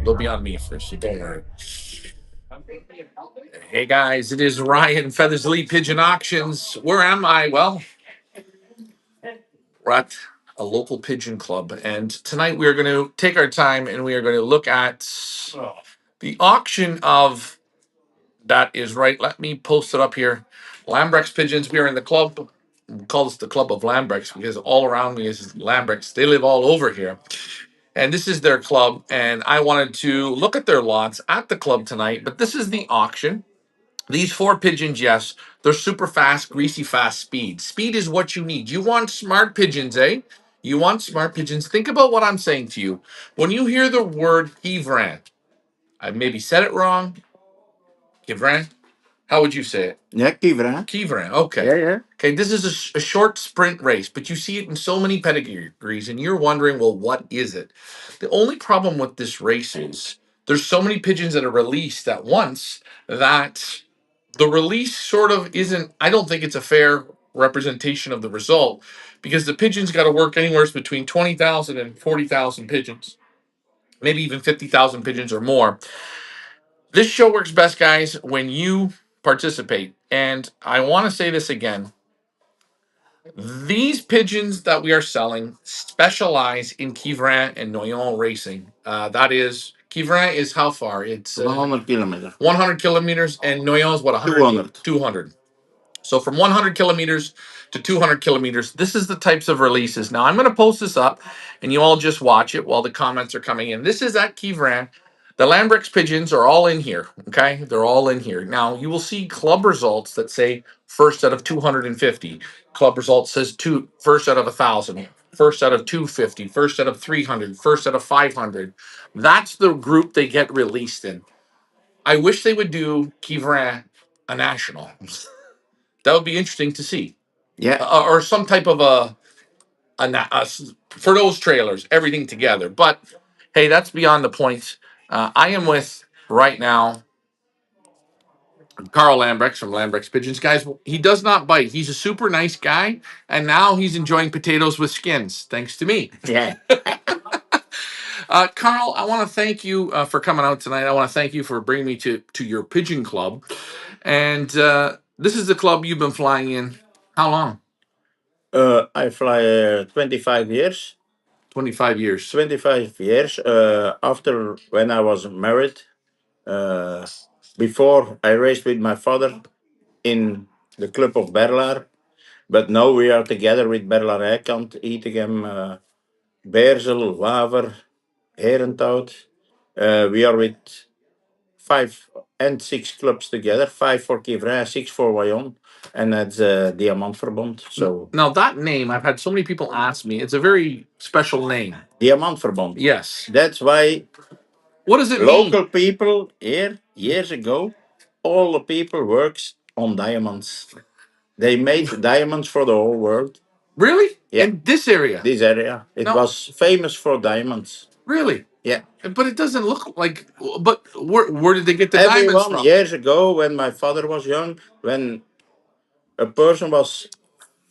They'll be on me first, so don't worry. Hey guys, it is Ryan Feathersley Pigeon Auctions. Where am I? Well, we're at a local pigeon club, and tonight we are going to take our time and we are going to look at the auction of that is right. Let me post it up here. Lambrechts pigeons. We are in the club. We call this the Club of Lambrechts because all around me is Lambrechts. They live all over here. And this is their club. And I wanted to look at their lots at the club tonight. But this is the auction. These four pigeons, yes, they're super fast, greasy fast speed. Speed is what you need. You want smart pigeons, eh? You want smart pigeons. Think about what I'm saying to you. When you hear the word Kivran, I maybe said it wrong. Kivran? How would you say it? Yeah, Kivra. Kivran. Okay. Yeah. Okay, this is a short sprint race, but you see it in so many pedigrees, and you're wondering, well, what is it? The only problem with this race is there's so many pigeons that are released at once that the release sort of isn't, I don't think it's a fair representation of the result because the pigeons got to work anywhere between 20,000 and 40,000 pigeons, maybe even 50,000 pigeons or more. This show works best, guys, when you participate. And I want to say this again. These pigeons that we are selling specialize in Kivrin and Noyon racing. That is, Kivrin is how far? It's 100 kilometers. 100 kilometers, and Noyon is what, 100? 200. 200. So from 100 kilometers to 200 kilometers, this is the types of releases. Now I'm going to post this up, and you all just watch it while the comments are coming in. This is at Kivrin. The Lambrechts pigeons are all in here. Okay, they're all in here. Now you will see club results that say first out of 250. Club results says first out of 1,000. First out of 250. First out of 300. First out of 500. That's the group they get released in. I wish they would do Kivrin a national. That would be interesting to see. Yeah. Or some type of for those trailers, everything together. But hey, that's beyond the point. I am with right now Carl Lambrecht from Lambrechts Pigeons. Guys, he does not bite. He's a super nice guy, and now he's enjoying potatoes with skins, thanks to me. Yeah. Carl, I want to thank you for coming out tonight. I want to thank you for bringing me to your pigeon club. And this is the club you've been flying in. How long? I fly 25 years. 25 years. 25 years after when I was married. Uh, Before I raced with my father in the club of Berlaar. But now we are together with Berlaar Eikant, Etegem, Beersel, Waver, Herenthout. We are with 5 and 6 clubs together, 5 for Kivra, 6 for Wayon, and that's Diamantverbond. So Now that name, I've had so many people ask me. It's a very special name. Diamantverbond. Yes. That's why What does it local mean? people here years ago, all the people works on diamonds. They made diamonds for the whole world. Really? Yeah, In this area? this area. It No. was famous for diamonds. Really? Yeah. But it doesn't look like. But where did they get the diamonds Everyone from? years ago, when my father was young, when a person was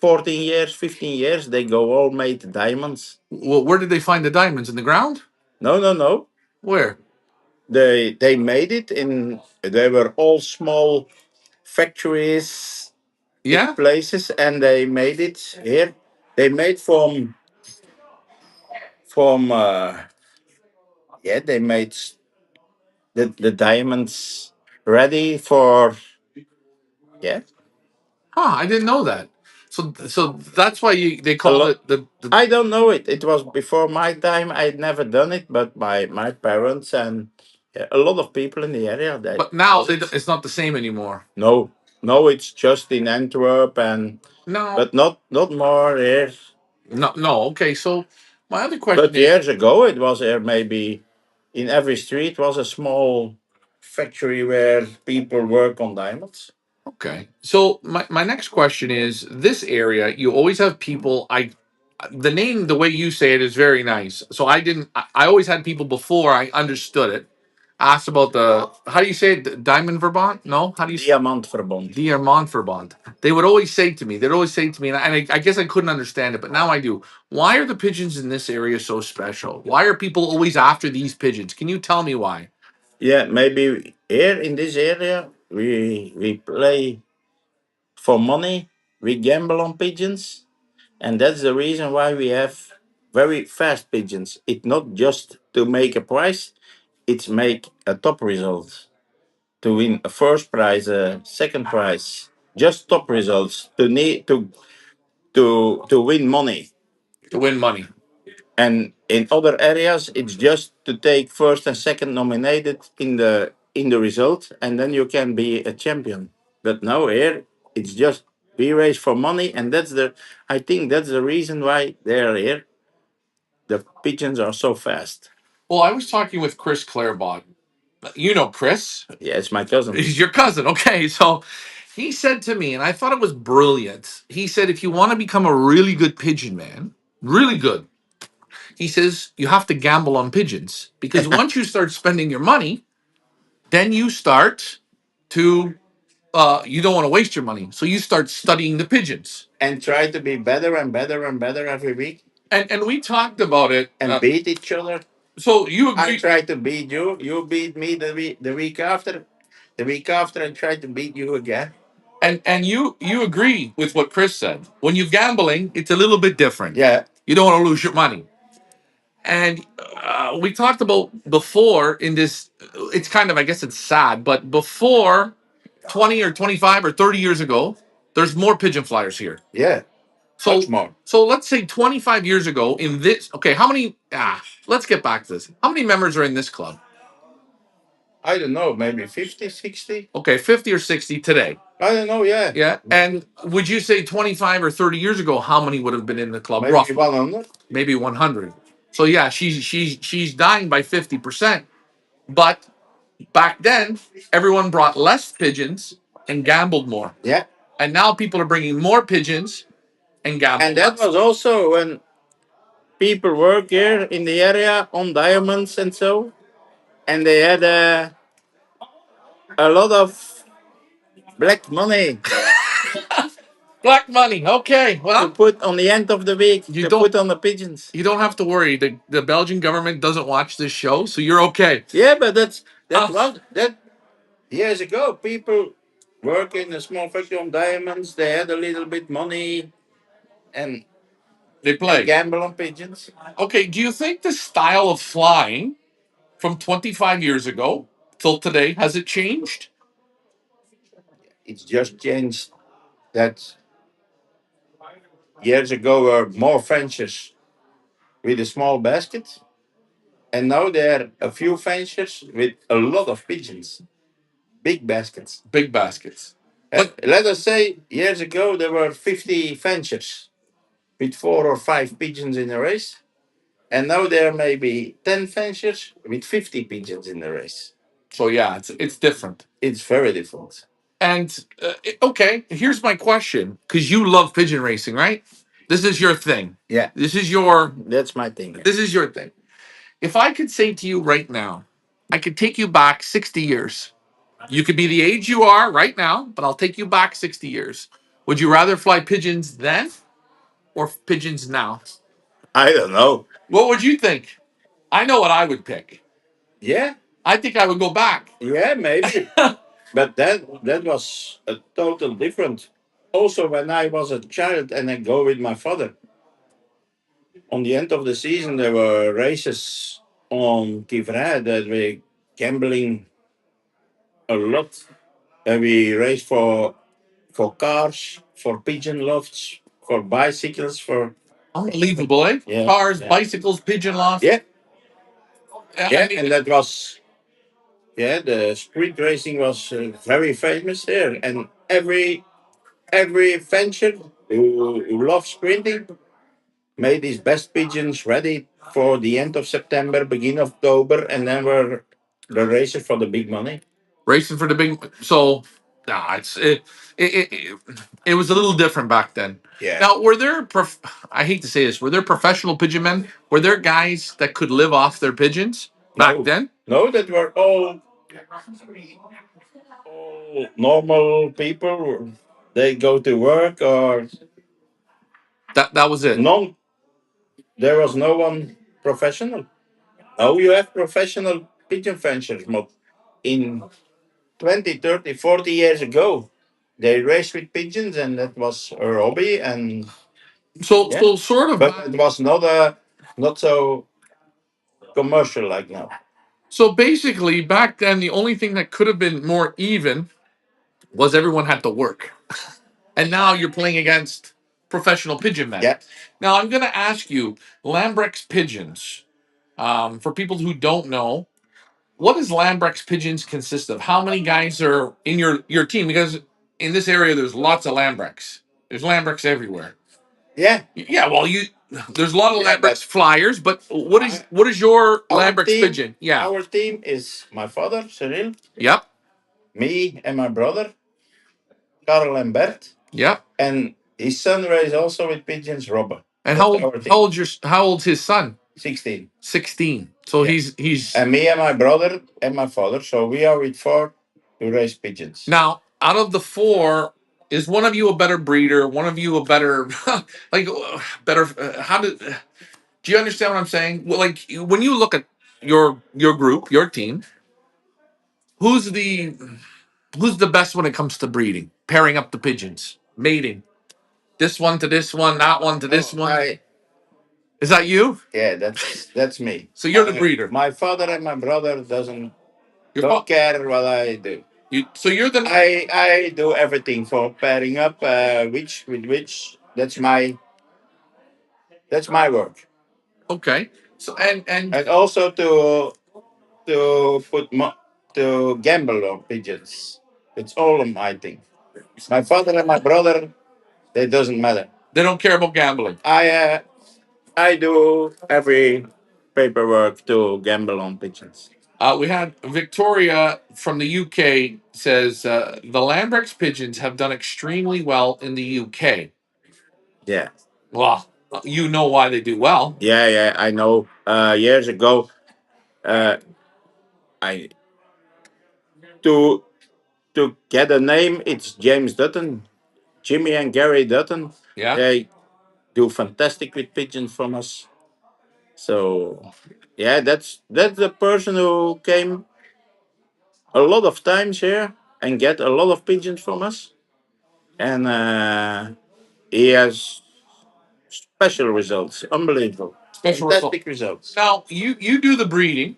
14 years, 15 years, they go all made diamonds. Well, where did they find the diamonds in the ground? No. Where? They made it in. They were all small factories, big Yeah. places, and they made it here. They made from yeah. They made the diamonds ready for yeah. Huh? I didn't know that. So that's why they A called lot. it the. I don't know it. It was before my time. I'd never done it, but my parents and yeah, a lot of people in the area. That But now does it. it's not the same anymore. No, it's just in Antwerp and No. but not more here. No. Okay. So my other question But is. years ago, it was here maybe in every street was a small factory where people work on diamonds. Okay. So my next question is this area, you always have people the name the way you say it is very nice. So I didn't I always had people before I understood it. asked about the how do you say it? Diamond Verband? No, how do you say Diamantverbond. Diamond Verband? They would always say to me, they'd always say to me, and I guess I couldn't understand it, but now I do. Why are the pigeons in this area so special? Why are people always after these pigeons? Can you tell me why? Yeah, maybe here in this area we play for money. We gamble on pigeons, and that's the reason why we have very fast pigeons. It's not just to make a price; it's make a top result to win a first prize, a second prize. Just top results to need to win money. To win money. And in other areas, it's just to take first and second nominated in the result, and then you can be a champion. But now here, it's just we race for money, and that's the I think that's the reason why they're here. The pigeons are so fast. Well, I was talking with Chris Clarebot. You know Chris. Yeah, it's my cousin. He's your cousin. Okay. So he said to me, and I thought it was brilliant. He said, if you want to become a really good pigeon man, really good, he says, you have to gamble on pigeons. Because once you start spending your money, then you start to, you don't want to waste your money. So you start studying the pigeons. And try to be better and better and better every week. And we talked about it. And beat each other. So you agree? I try to beat you. You beat me the week after. The week after, I try to beat you again. And you agree with what Chris said. When you're gambling, it's a little bit different. Yeah. You don't want to lose your money. And we talked about before in this. It's kind of, I guess, it's sad, but before 20 or 25 or 30 years ago, there's more pigeon flyers here. Yeah. So Much more. So let's say 25 years ago in this. Okay, how many? Let's get back to this. How many members are in this club? I don't know, maybe 50, 60. Okay, 50 or 60 today. I don't know, yeah. Yeah. And would you say 25 or 30 years ago, how many would have been in the club? Maybe Roughly? 100. Maybe 100. So yeah, she's dying by 50%. But back then, everyone brought less pigeons and gambled more. Yeah. And now people are bringing more pigeons and gambling. And that was also when people work here in the area on diamonds and so, and they had a lot of black money Black money. Okay. to Well, put on the end of the week You to don't- put on the pigeons. you don't have to worry. The Belgian government doesn't watch this show, so you're okay. Yeah, but that Oh. was that years ago. People work in a small factory on diamonds. They had a little bit money and They play. gamble on pigeons. Okay. Do you think the style of flying from 25 years ago till today has it changed? It's just changed that years ago were more fences with a small basket, and now there are a few fences with a lot of pigeons, big baskets. Big baskets. Let us say years ago there were 50 fences with 4 or 5 pigeons in a race, and now there may be 10 fences with 50 pigeons in the race. So yeah, it's different. It's very different. And okay, here's my question, because you love pigeon racing, right? This is your thing. Yeah, This is your that's my thing. this is your thing. If I could say to you right now, I could take you back 60 years. You could be the age you are right now, but I'll take you back 60 years. Would you rather fly pigeons then or pigeons now? I don't know. What would you think? I know what I would pick. Yeah, I think I would go back. yeah, maybe. But that was a total different. Also, when I was a child and I go with my father, on the end of the season there were races on Kivra that we gambling a lot, and we raced for cars, for pigeon lofts, for bicycles, for Unbelievable, eh? Yeah, Cars, yeah. bicycles, pigeon loft. yeah, I yeah, mean, and that was yeah. The street racing was very famous there, and every fencer who loves sprinting made his best pigeons ready for the end of September, beginning of October, and then were the races for the big money. racing for the big. So, nah, it was a little different back then. Yeah. Now, were there? I hate to say this. Were there professional pigeon men? Were there guys that could live off their pigeons back No. then? No, that were all normal people. They go to work or That was it. none. There was no one professional. Now you have professional pigeon fencers, but in 20, 30, 40 years ago, they raced with pigeons and that was a hobby and yeah. So sort of But it was not so commercial like now. so basically back then the only thing that could have been more even was everyone had to work. And now you're playing against professional pigeon men. Yeah. Now I'm going to ask you, Lambrechts pigeons. For people who don't know, what does Lambrechts pigeons consist of? How many guys are in your team? Because in this area, there's lots of Lambrechts. There's Lambrechts everywhere. Yeah. Yeah, well, there's a lot of Yeah, Lambrechts but flyers, but I, what is your our Lambrechts team pigeon? Yeah. our team is my father, Cyril, Yep. me and my brother, Carl Lambrecht, Yep. and his son raised also with pigeons, Robert. And That's our team. how old's his son? 16. 16. So Yeah. he's And me and my brother and my father. So we are with four to raise pigeons. now out of the four. Is one of you a better breeder? One of you a better like better? How do you understand what I'm saying? Well, like when you look at your group, your team, who's the who's the best when it comes to breeding, pairing up the pigeons, mating? This one to this one, that one to this Oh, one. Is that you? yeah, that's me. So you're the breeder. My father and my brother doesn't Your don't care what I do. so you're the I do everything for pairing up which with which. That's my work. okay. So And also to to gamble on pigeons. It's all on my thing. My father and my brother, it doesn't matter. they don't care about gambling. I do every paperwork to gamble on pigeons. We had Victoria from the UK says the Lambrechts pigeons have done extremely well in the UK. Yeah, Well, you know why they do well. yeah. I know. Years ago, uh, I to get a name. It's James Dutton, Jimmy and Gary Dutton. Yeah. They do fantastic with pigeons from us. So yeah, that's the person who came a lot of times here and get a lot of pigeons from us, and he has special results, unbelievable, Special result. fantastic results. Now you do the breeding.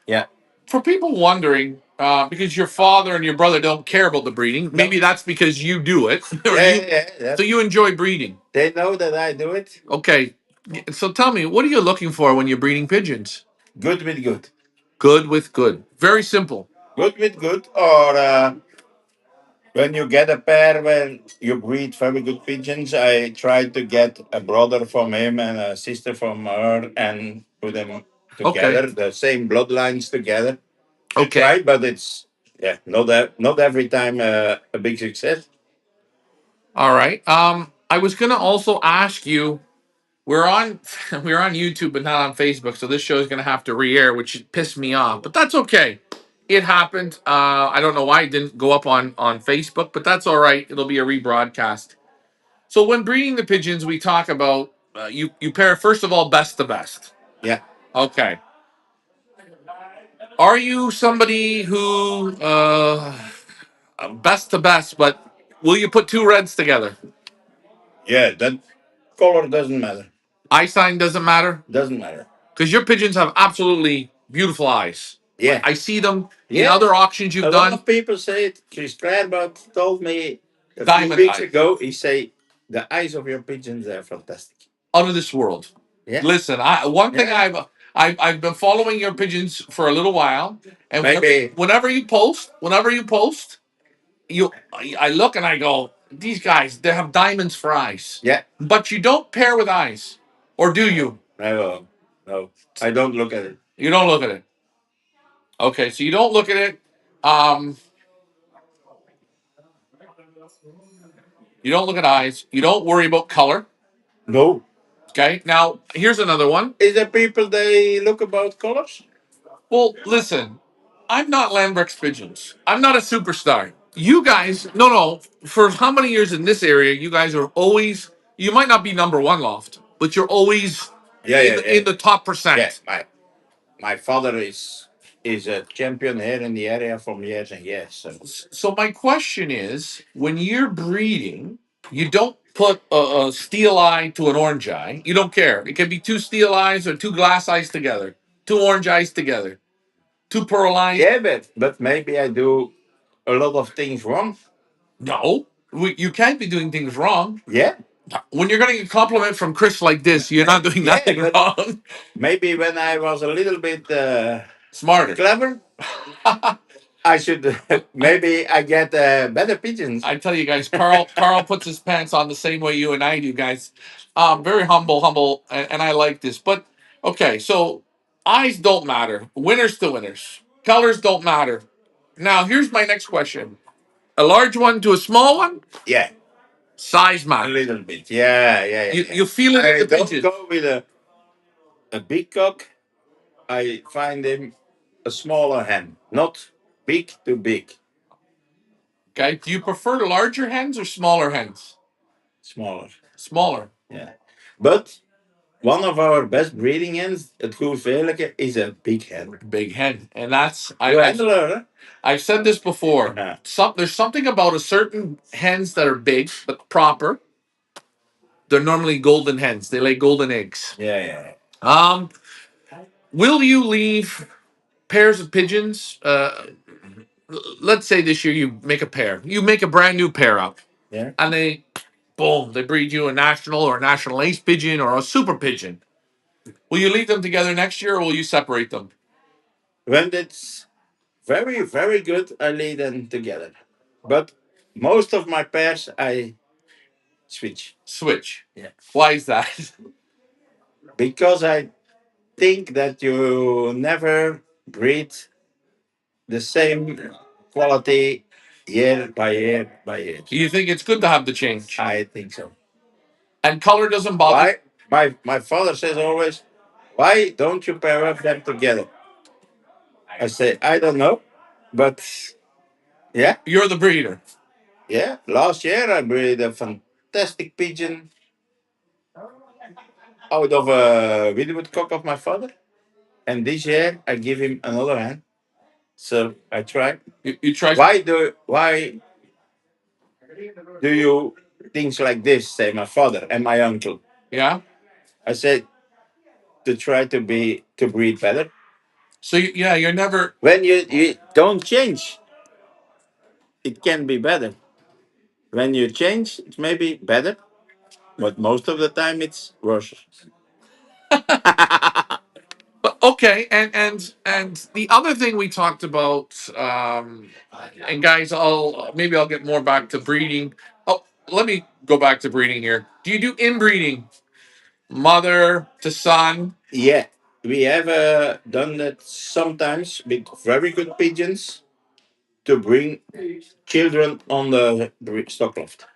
Yeah, For people wondering, because your father and your brother don't care about the breeding, maybe that's because you do it, or yeah, you. yeah. So you enjoy breeding. They know that I do it. Okay. So tell me, what are you looking for when you're breeding pigeons? Good with good, Good with good. Very simple. good with good, or when you get a pair when you breed very good pigeons, I try to get a brother from him and a sister from her and put them Okay. together, the same bloodlines together. I Okay. try, but it's yeah, not every time a big success. All right. I was gonna also ask you. We're on we're on YouTube, but not on Facebook. So this show is gonna have to re-air, which pissed me off. But that's okay. It happened. I don't know why it didn't go up on Facebook, but that's all right. It'll be a rebroadcast. So when breeding the pigeons, we talk about you pair first of all best to best. Yeah, Okay. Are you somebody who best to best, but will you put two reds together? yeah. That color doesn't matter. Eye sign doesn't matter Doesn't matter. because your pigeons have absolutely beautiful eyes. Yeah, I see them in yeah. other auctions A you've lot done. of people say it. Chris Clarebot told me a few Diamond weeks eyes, ago. He say the eyes of your pigeons are fantastic. out of this world. Yeah, Listen, one thing yeah. I've been following your pigeons for a little while, and Maybe. whenever you post, you I look and I go, these guys they have diamonds for eyes, Yeah. but you don't pair with eyes, or do you? No, no. I don't look at it. You don't look at it. Okay, so you don't look at it. Um, you don't look at eyes. You don't worry about color. No. Okay. Now here's another one. Is there people they look about colors? Well, listen, I'm not Lambrechts Pigeons. I'm not a superstar. You guys, no, no. For how many years in this area, you guys are always. You might not be number one loft, but you're always Yeah, yeah, yeah. in the top Yeah, percent. my father is a champion here in the area from years and years. So. So my question is, when you're breeding, you don't put a steel eye to an orange eye. You don't care. It can be two steel eyes or two glass eyes together, two orange eyes together, two pearl eyes. Yeah, but maybe I do a lot of things wrong. No, you can't be doing things wrong. Yeah. When you're getting a compliment from Chris like this, you're not doing Yeah, nothing but wrong. maybe when I was a little bit Smarter. clever, I should maybe I get better pigeons. I tell you guys, Carl puts his pants on the same way you and I do, guys. Very humble, and I like this. But okay, so eyes don't matter. Winners to winners. Colors don't matter. Now here's my next question: a large one to a small one. Yeah, Size a matters. little bit. Yeah, yeah, yeah. You feel it in I the don't pigeon. go with a big cock. I find him a smaller hen, not big to big, Okay. Do you prefer larger hens or smaller hens? smaller. Smaller. Yeah, but one of our best breeding hens at Goerveerlijke is a big hen. Big hen, and that's You handle her, huh? I've said this before. Yeah, There's something about a certain hens that are big but proper. They're normally golden hens. They lay golden eggs. yeah, yeah. Um, will you leave pairs of pigeons? Let's say this year you make a pair. You make a brand new pair up, Yeah. and boom, they breed you a national or a national ace pigeon or a super pigeon. Will you leave them together next year, or will you separate them? When it's very, very good, I lay them together. But most of my pairs, I switch. Switch. Yeah. Why is that? Because I think that you never breed the same quality year by year by year. You think it's good to have the change, I think so. and color doesn't bother. Why? My father says always, why don't you pair up them together? I say, I don't know. But yeah, You're the breeder. yeah. Last year I bred a fantastic pigeon out of a widowed cock of my father. And this year I give him another hand. So I try. You try. Why do you things like this? Say my father and my uncle. Yeah. I said to try to breed better. So yeah, you're never. When you don't change, it can be better. When you change, it may be better, but most of the time it's worse. But okay, and the other thing we talked about, and guys, I'll get more back to breeding. Oh, let me go back to breeding here. Do you do inbreeding, mother to son? Yeah, we have done that sometimes with very good pigeons to bring children on the stock loft.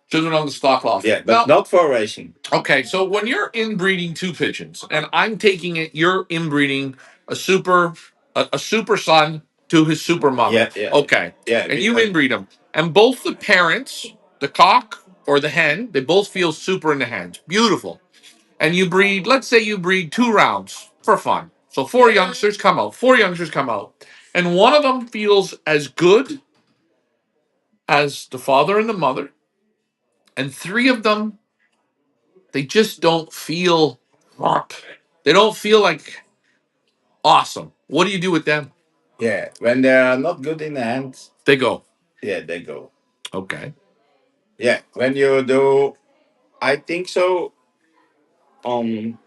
Children on the stock loft. Yeah, Now, but not for racing. okay, so when you're inbreeding two pigeons, and I'm taking it, you're inbreeding a super son to his super mother. Yeah, yeah, Okay, yeah. and you inbreed them, and both the parents, the cock or the hen, they both feel super in the hand. Beautiful. And you breed. Let's say you breed 2 rounds for fun. So four youngsters come out. Four youngsters come out, and one of them feels as good as the father and the mother, and three of them they just don't feel. They don't feel like awesome. What do you do with them? Yeah, when they are not good in the hands, They go. yeah, they go. Okay. Yeah, when you do, I think so, on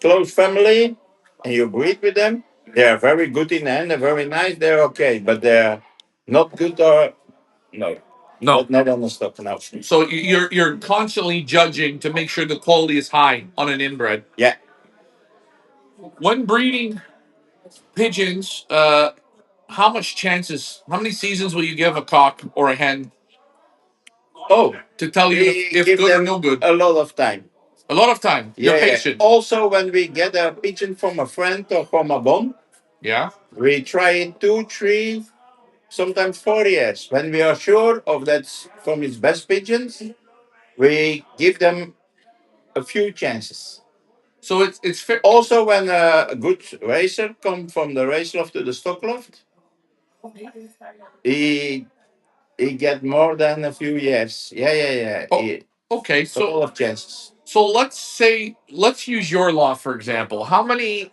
close family, and you breed with them, they are very good in the hand, they're very nice, they're okay, but they're not good or no, No. not on the stock now. So you're constantly judging to make sure the quality is high on an inbred. Yeah. When breeding pigeons, how much chances? How many seasons will you give a cock or a hen Oh, to tell you we if give good or them no good? a lot of time. A lot of time. You're Yeah, yeah. patient. Also, when we get a pigeon from a friend or from a bond, Yeah. We try it 2, 3, sometimes 4 years. When we are sure of that from its best pigeons, we give them a few chances. So it's fair. Also, when a good racer comes from the race loft to the stock loft, he he get more than a few years. Yeah, yeah, yeah. Oh, okay. A lot of chances. So let's use your law for example. How many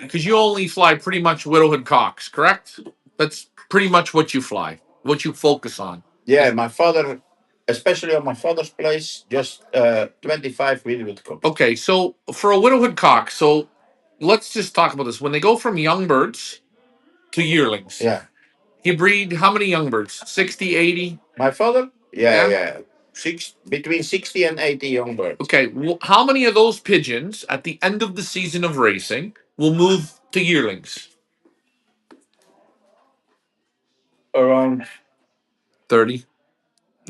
because you only fly pretty much widowhood cocks, correct? That's pretty much what you fly, what you focus on. Yeah, my father, especially on my father's place, just 25 with cooks. Okay, so for a widowhood cock, so let's just talk about this. When they go from young birds to yearlings, Yeah. you breed how many young birds? 60, 80? My father? Yeah, Yeah. yeah. Between 60 and 80 young birds. Okay, how many of those pigeons at the end of the season of racing will move to yearlings? Around 30,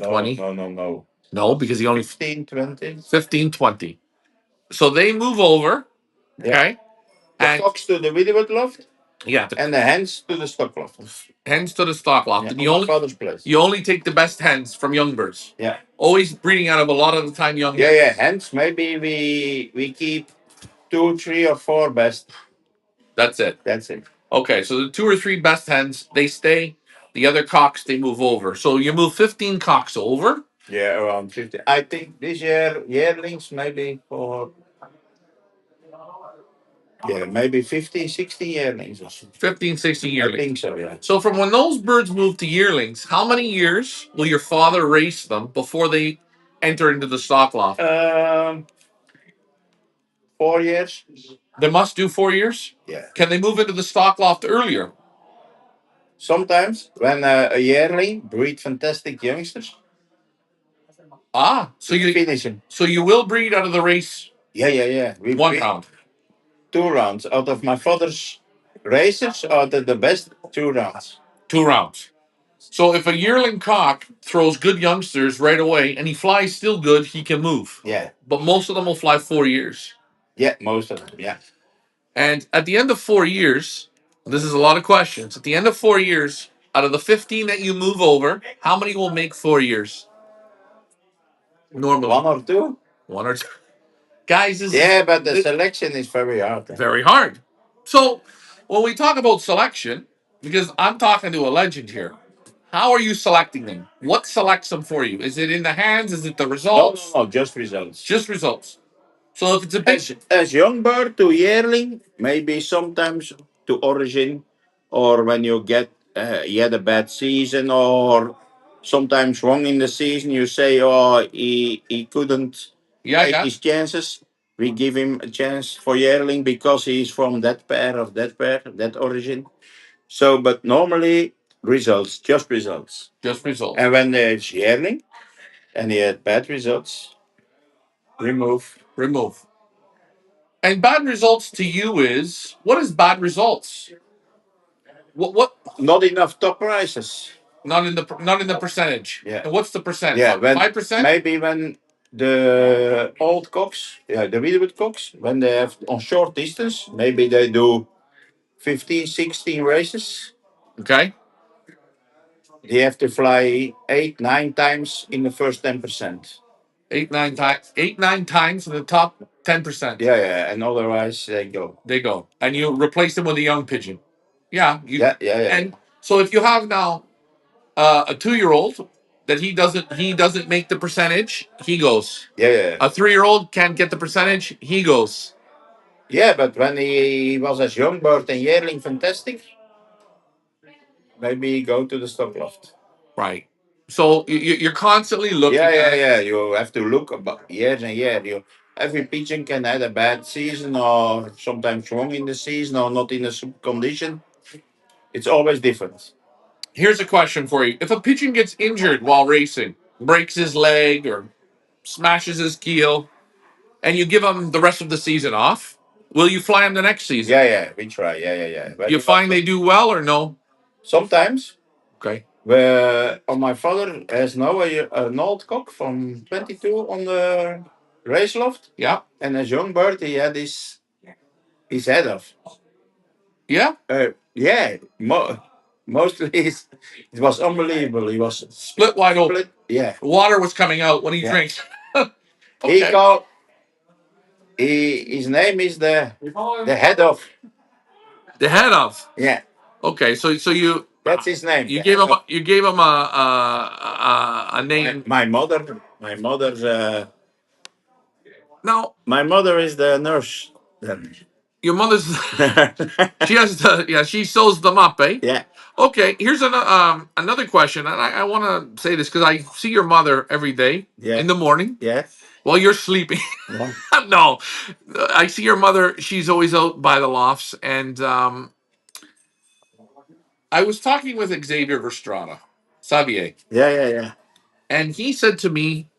no, 20? no. No, because he only 15, 20. 15, 20. So they move over, Yeah. okay? The And cocks to the widowed loft yeah, and the hens to the stock loft. hens to the stock loft. Yeah, And on my father's place. you only take the best hens from young birds. Yeah. Always breeding out of a lot of the time young Yeah, hens. yeah. Hence, maybe we keep 2, 3, or 4 best. That's it. That's it. Okay, so the 2 or 3 best hens, they stay. The other cocks, they move over. So you move 15 cocks over. Yeah, around 50. I think this year, yearlings, maybe for, yeah, maybe 50, 60 yearlings or so. 15, 16 I yearlings. think so, yeah. So from when those birds move to yearlings, how many years will your father race them before they enter into the stock loft? 4 years. They must do 4 years? Yeah. Can they move into the stock loft earlier? Sometimes when a yearling breed fantastic youngsters, So you finish him. so you will breed out of the race Yeah, yeah, yeah. We one breed round, 2 rounds. Out of my father's races are the best 2 rounds. 2 rounds. So if a yearling cock throws good youngsters right away and he flies still good, he can move. Yeah. But most of them will fly 4 years. Yeah, most of them. Yeah. And at the end of 4 years, this is a lot of questions. At the end of 4 years, out of the 15 that you move over, how many will make 4 years? Normally, 1 or 2. 1 or 2. Guys, Yeah, but the selection is very hard. Very hard. So when we talk about selection, because I'm talking to a legend here, how are you selecting them? What selects them for you? Is it in the hands? Is it the No, results? no, just results. Just results. So if it's a big, As young bird to yearling, maybe sometimes to origin, or when you get he had a bad season, or sometimes wrong in the season, you say, oh, he couldn't yeah, take yeah, his chances. We give him a chance for yearling because he's from that pair of that pair, that origin. So, but normally results, just results. just results. And when there's yearling and he had bad results, remove. Remove. And bad results to you is what is bad results? What? Not enough top prices. Not in the percentage. Yeah. And what's the percent? Yeah, when 5%? maybe when the old cocks, yeah, the widowed cocks, when they have on short distance, maybe they do 15, 16 races. Okay. They have to fly 8, 9 times in the first 10%. 8, 9 times in the top 10%. Yeah, yeah, and otherwise they go. They go. And you replace them with a young pigeon. Yeah. Yeah, yeah, yeah. And so if you have now a 2-year-old that he doesn't make the percentage, he goes. Yeah, yeah. A 3-year-old can't get the percentage, he goes. Yeah, but when he was as young bird and yearling fantastic, maybe go to the stock loft. Right. So you're constantly looking Yeah, yeah, at yeah. You have to look about years and years. Every pigeon can have a bad season or sometimes wrong in the season or not in a condition. It's always different. Here's a question for you. If a pigeon gets injured while racing, breaks his leg or smashes his keel, and you give him the rest of the season off, will you fly him the next season? Yeah, yeah. We try. Yeah, yeah, yeah. You find they do well or no? Sometimes. Okay. Where my father has now an old cock from 22 on the race loft. Yeah. And as young bird, he had his head off. Yeah, Yeah, mostly it was unbelievable. He was split wide open. split. Yeah, Water was coming out when he yeah. drinks. He Okay. called. His name is the head of. The head of. Yeah, Okay, so that's his name. you The gave head him of. a name. Now My mother is the nurse. Then. your mother's she has the yeah she sews them up, eh? Yeah, Okay, here's another question, and I want to say this because I see your mother every day yeah, in the morning yeah. while you're sleeping. Yeah. No, I see your mother. She's always out by the lofts, and I was talking with Xavier Verstrada, Xavier, Yeah, yeah, yeah. and he said to me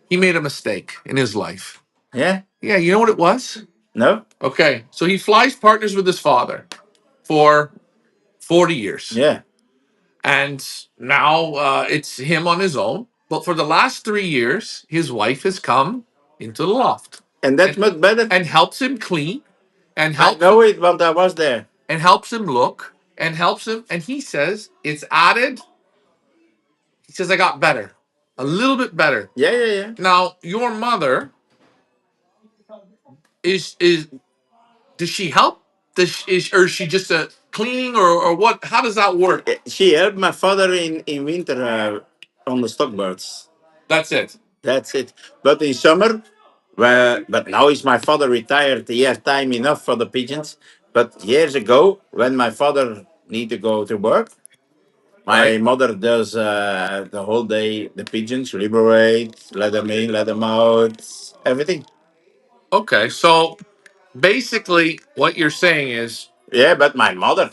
he made a mistake in his life. Yeah? Yeah, you know what it was? No? Okay, so he flies partners with his father for 40 years. Yeah. And now it's him on his own. But for the last 3 years, his wife has come into the loft And that's much better. and helps him clean and I helps know him it, but I was there. look and helps him. And he says it's added. He says I got better, a little bit better. Yeah, yeah, yeah. Now your mother is does she help? Or is she just a cleaning or what? How does that work? She helped my father in winter on the stock birds. That's it. That's it. But in summer, but now is my father retired. He has time enough for the pigeons. But years ago, when my father need to go to work, my Right. mother does the whole day the pigeons, liberate, let them in, let them out, everything. Okay. So basically, what you're saying is Yeah, but my mother,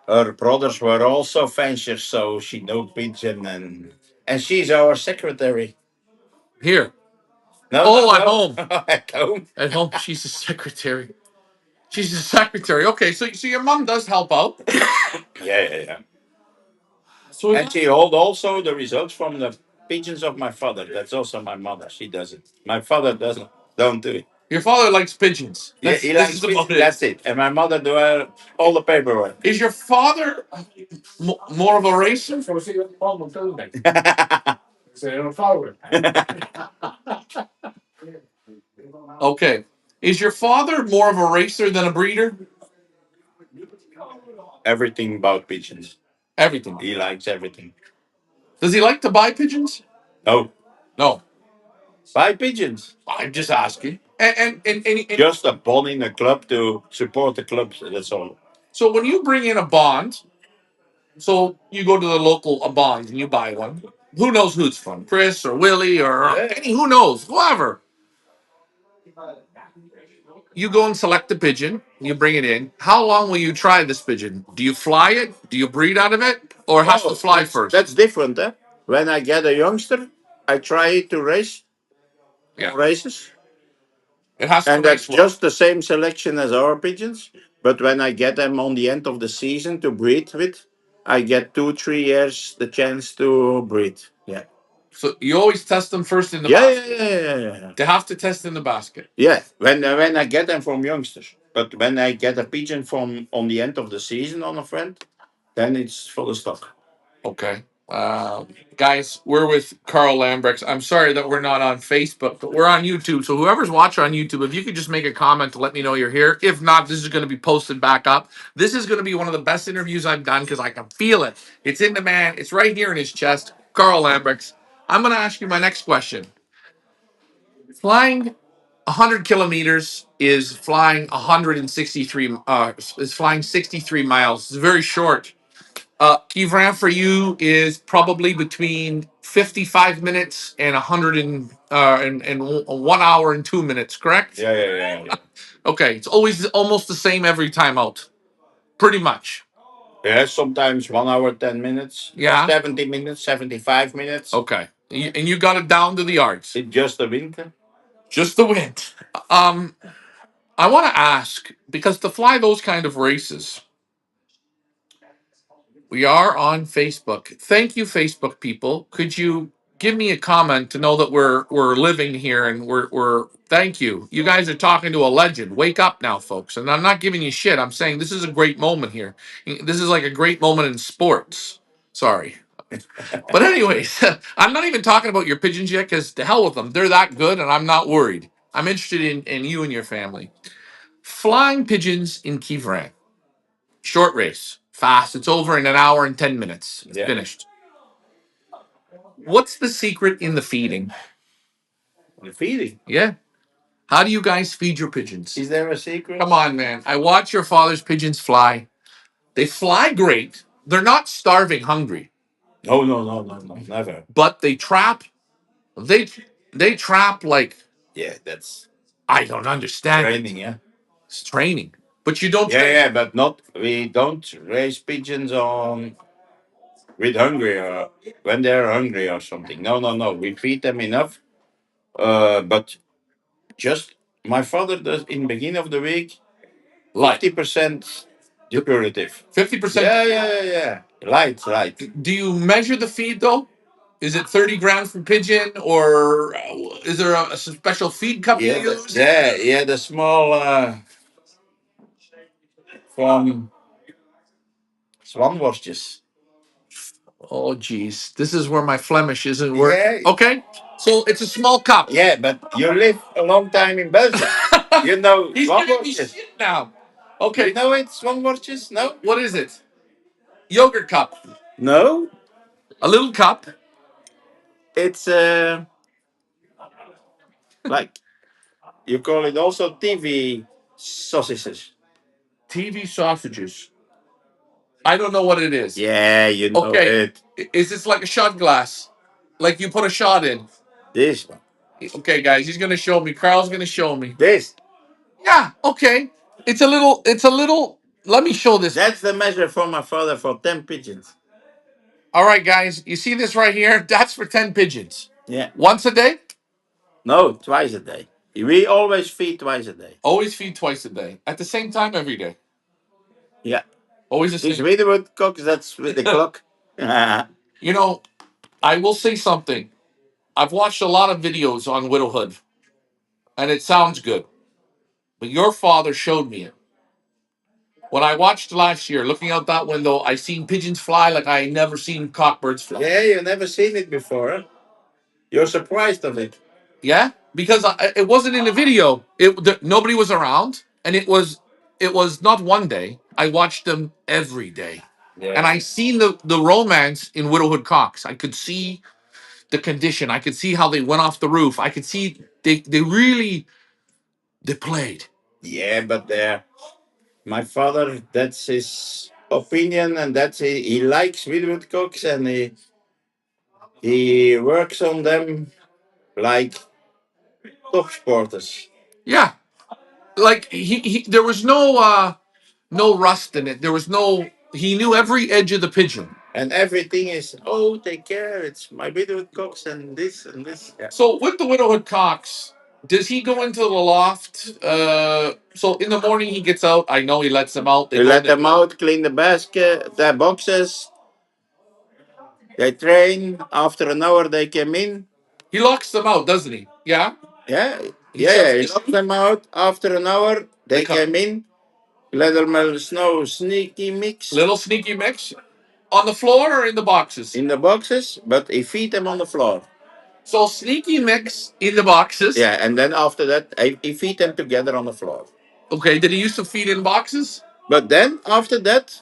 her brothers were also fanciers, so she know pigeon and she's our secretary. here. No, no, Oh, at no, home. at home. At home, she's a secretary. She's a secretary. Okay, so your mom does help out. Yeah, yeah, yeah. So And she hold also the results from the pigeons of my father. That's also my mother. She does it. My father doesn't. Don't do it. your father likes pigeons. Yeah, That's he this likes is about pigeons. it. That's it. And my mother do all the paperwork. Is your father more of a racer? Okay. Is your father more of a racer than a breeder? Everything about pigeons. Everything. He likes everything. Does he like to buy pigeons? No, No. buy pigeons. I'm just asking. And Just a bond in a club to support the clubs. That's all. so when you bring in a bond, so you go to the local a bond and you buy one. Who knows who it's from? Chris or Willie or Yeah. any who knows, whoever. You go and select the pigeon, you bring it in. How long will you try this pigeon? Do you fly it? Do you breed out of it? Or it has to Oh, fly first? that's different. Eh? When I get a youngster, I try to race Yeah. races. It has to And race that's well. just the same selection as our pigeons. But when I get them on the end of the season to breed with, I get 2, 3 years the chance to breed. Yeah. So you always test them first in the Yeah, yeah, basket. yeah, yeah, yeah, yeah. They have to test in the basket. Yeah, when I get them from youngsters. But when I get a pigeon from on the end of the season on a friend, then it's full of stock. Okay. Guys, we're with Carl Lambrechts. I'm sorry that we're not on Facebook, but we're on YouTube. So whoever's watching on YouTube, if you could just make a comment to let me know you're here. If not, this is going to be posted back up. This is going to be one of the best interviews I've done because I can feel it. It's in the man. It's right here in his chest. Carl Lambrechts. I'm going to ask you my next question. Flying 100 kilometers is flying 163. Is flying 63 miles. It's very short. Kivran for you is probably between 55 minutes and 100 and 1 hour and 2 minutes, correct? Yeah, yeah, yeah, yeah. Okay, it's always almost the same every time out, pretty much. Yeah, sometimes 1 hour, 10 minutes, Yeah. 70 minutes, 75 minutes. Okay, and you got it down to the yards. It's just the winter. Just the wind. Um, I want to ask because to fly those kind of races, we are on Facebook. Thank you, Facebook people. Could you give me a comment to know that we're living here and we're thank you. You guys are talking to a legend. Wake up now, folks. And I'm not giving you shit. I'm saying this is a great moment here. This is like a great moment in sports. Sorry. But anyways, I'm not even talking about your pigeons yet because to hell with them. They're that good and I'm not worried. I'm interested in you and your family. Flying pigeons in Kivran. Short race. Fast. It's over in an hour and 10 minutes. It's finished. What's the secret in the feeding? The feeding. Yeah. How do you guys feed your pigeons? Is there a secret? Come on, man. I watch your father's pigeons fly. They fly great. They're not starving hungry. No, no, no, no, no, never. But they trap. They they trap like Yeah, that's I don't understand. training, yeah. It's training. But you don't Yeah, train. yeah, but not. We don't raise pigeons on with hungry or when they're hungry or something. No, no, no. We feed them enough. But just my father does in beginning of the week Light. 50% depurative. 50%. Yeah, yeah, yeah, yeah. Light, light. Do you measure the feed though? Is it 30 grams per pigeon, or is there a special feed cup you use? Yeah, yeah. The small from Swanworstjes. Oh, geez. This is where my Flemish isn't working. Yeah. Okay. So it's a small cup. Yeah, but you live a long time in Belgium. You know He's giving me Swanworstjes. shit now. Okay. You know it, Swanworstjes? No? What is it? Yogurt cup. No? A little cup. It's like you call it also TV sausages. TV sausages. I don't know what it is. Yeah, you know Okay. it. Is this like a shot glass? Like you put a shot in? This one. Okay, guys. He's going to show me. Carl's going to show me. This. Yeah. Okay. It's a little. Let me show this. That's the measure for my father for 10 pigeons. All right, guys. You see this right here? That's for 10 pigeons. Yeah. Once a day? No, twice a day. We always feed twice a day. Always feed twice a day. At the same time every day. Yeah. Always the This same. with the woodcocks, that's with the clock. You know, I will say something. I've watched a lot of videos on widowhood, and it sounds good. But your father showed me it. When I watched last year, looking out that window, I seen pigeons fly like I never seen cockbirds fly. Yeah, you've never seen it before. Huh? You're surprised of it. Yeah, because it wasn't in the video. Nobody was around, and it was not one day. I watched them every day, and I seen the romance in widowhood cocks. I could see the condition. I could see how they went off the roof. I could see they really they played. Yeah, but my father, that's his opinion, and he likes woodcocks, and he works on them like top sporters. Yeah, like he there was no rust in it. There was no. He knew every edge of the pigeon. And everything is, oh, take care, it's my woodcocks and this and this. Yeah. So with the widowhood cocks, does he go into the loft? So in the morning he gets out. I know he lets them out. They We go let in them out, clean the basket, the boxes. They train. After an hour, they came in. He locks them out, doesn't he? Yeah. Yeah, He yeah, yeah. shuts He them. locked them out. After an hour, They they come. came in. Let them snow sneaky mix Little sneaky mix on the floor or in the boxes. in the boxes, but he feed them on the floor. So sneaky mix in the boxes. Yeah, and then after that, he feed them together on the floor. Okay. Did he used to feed in boxes? But then after that,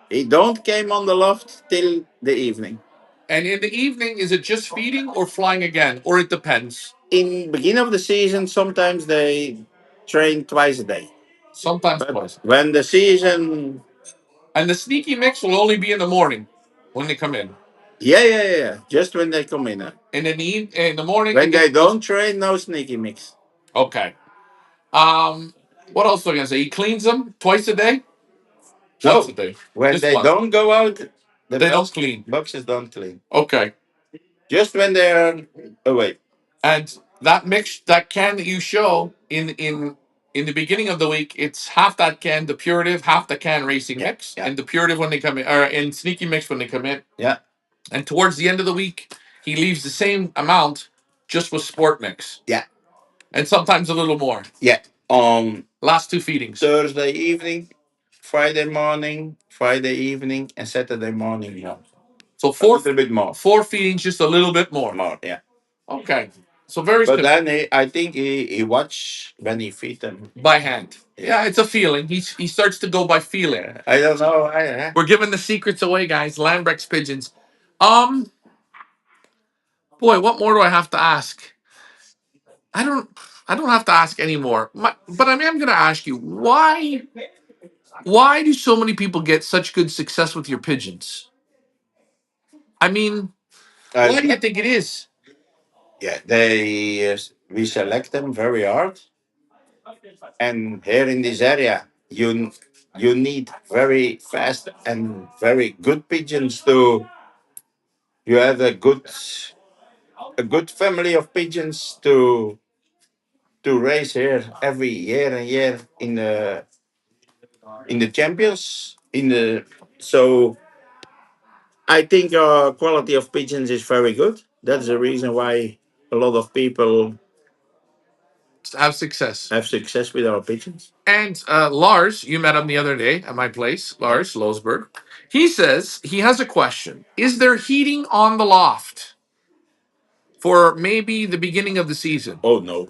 he don't came on the loft till the evening. And in the evening, is it just feeding or flying again, or it depends? In beginning of the season, sometimes they train twice a day. Sometimes But twice. when the season, And the sneaky mix will only be in the morning when they come in. yeah, yeah, yeah, yeah, just when they come in. And in the morning, When it they gets don't train, no sneaky mix. okay. What else was I gonna say? He cleans them twice a day. Once No, a day. when Just they once. don't go out, the They don't clean. boxes don't clean. Okay. Just when they're away. And that mix, that can that you show in the beginning of the week, it's half that can depurative, half the can racing Yeah, mix, yeah. and depurative when they come in, or in sneaky mix when they come in. Yeah. And towards the end of the week, he leaves the same amount just with sport mix. Yeah. And sometimes a little more. Yeah. On Last two feedings. Thursday evening, Friday morning, Friday evening, and Saturday morning. Yeah. So A little bit more. four feedings, just a little bit more. More, yeah. Okay. So very But simple. then I think he watch when he feed them. By hand. Yeah, it's a feeling. He starts to go by feeling. I don't know. We're giving the secrets away, guys. Lambrechts pigeons. Um, boy, what more do I have to ask? I don't. I don't have to ask anymore. But I mean, I'm going to ask you why. Why do so many people get such good success with your pigeons? I mean, why do you think it is? Yeah, they we select them very hard, and here in this area, you need very fast and very good pigeons to you have a good family of pigeons to raise here every year and year in the champions in the so I think our quality of pigeons is very good. That's the reason why a lot of people Have success. have success with our pigeons. And Lars, you met him the other day at my place, Lars Losberg. He says he has a question. Is there heating on the loft for maybe the beginning of the season? Oh no.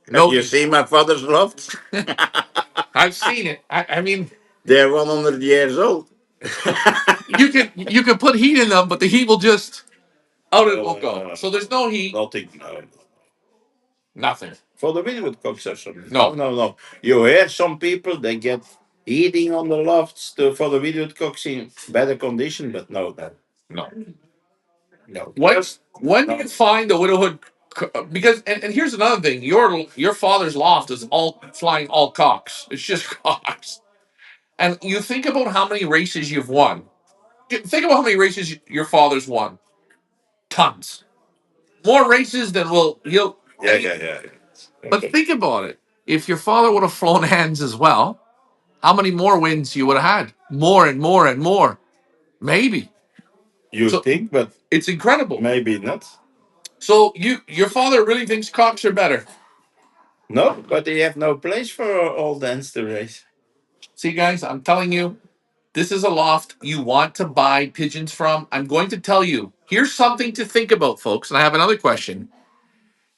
No, You see my father's loft? I've seen it. I mean, They're 100 years old. you can put heat in them, but the heat will just out it will go. So there's no heat. Nothing. No. Nothing. For the Winwood Coxsession. No. No. You hear some people they get eating on the lofts for the Winwood Cox in better condition, but no, No. no. When do you find the widowhood? Because and here's another thing. Your father's loft is all flying all cocks. It's just cocks. And you think about how many races you've won. Think about how many races your father's won. Tons. More races than he'll. Yeah. But think about it. If your father would have flown hands as well, how many more wins you would have had? More and more and more. Maybe. You So think, but it's incredible. maybe not. So your father really thinks cocks are better. No, but they have no place for all dance to race. See, guys, I'm telling you, this is a loft you want to buy pigeons from. I'm going to tell you. Here's something to think about, folks. And I have another question.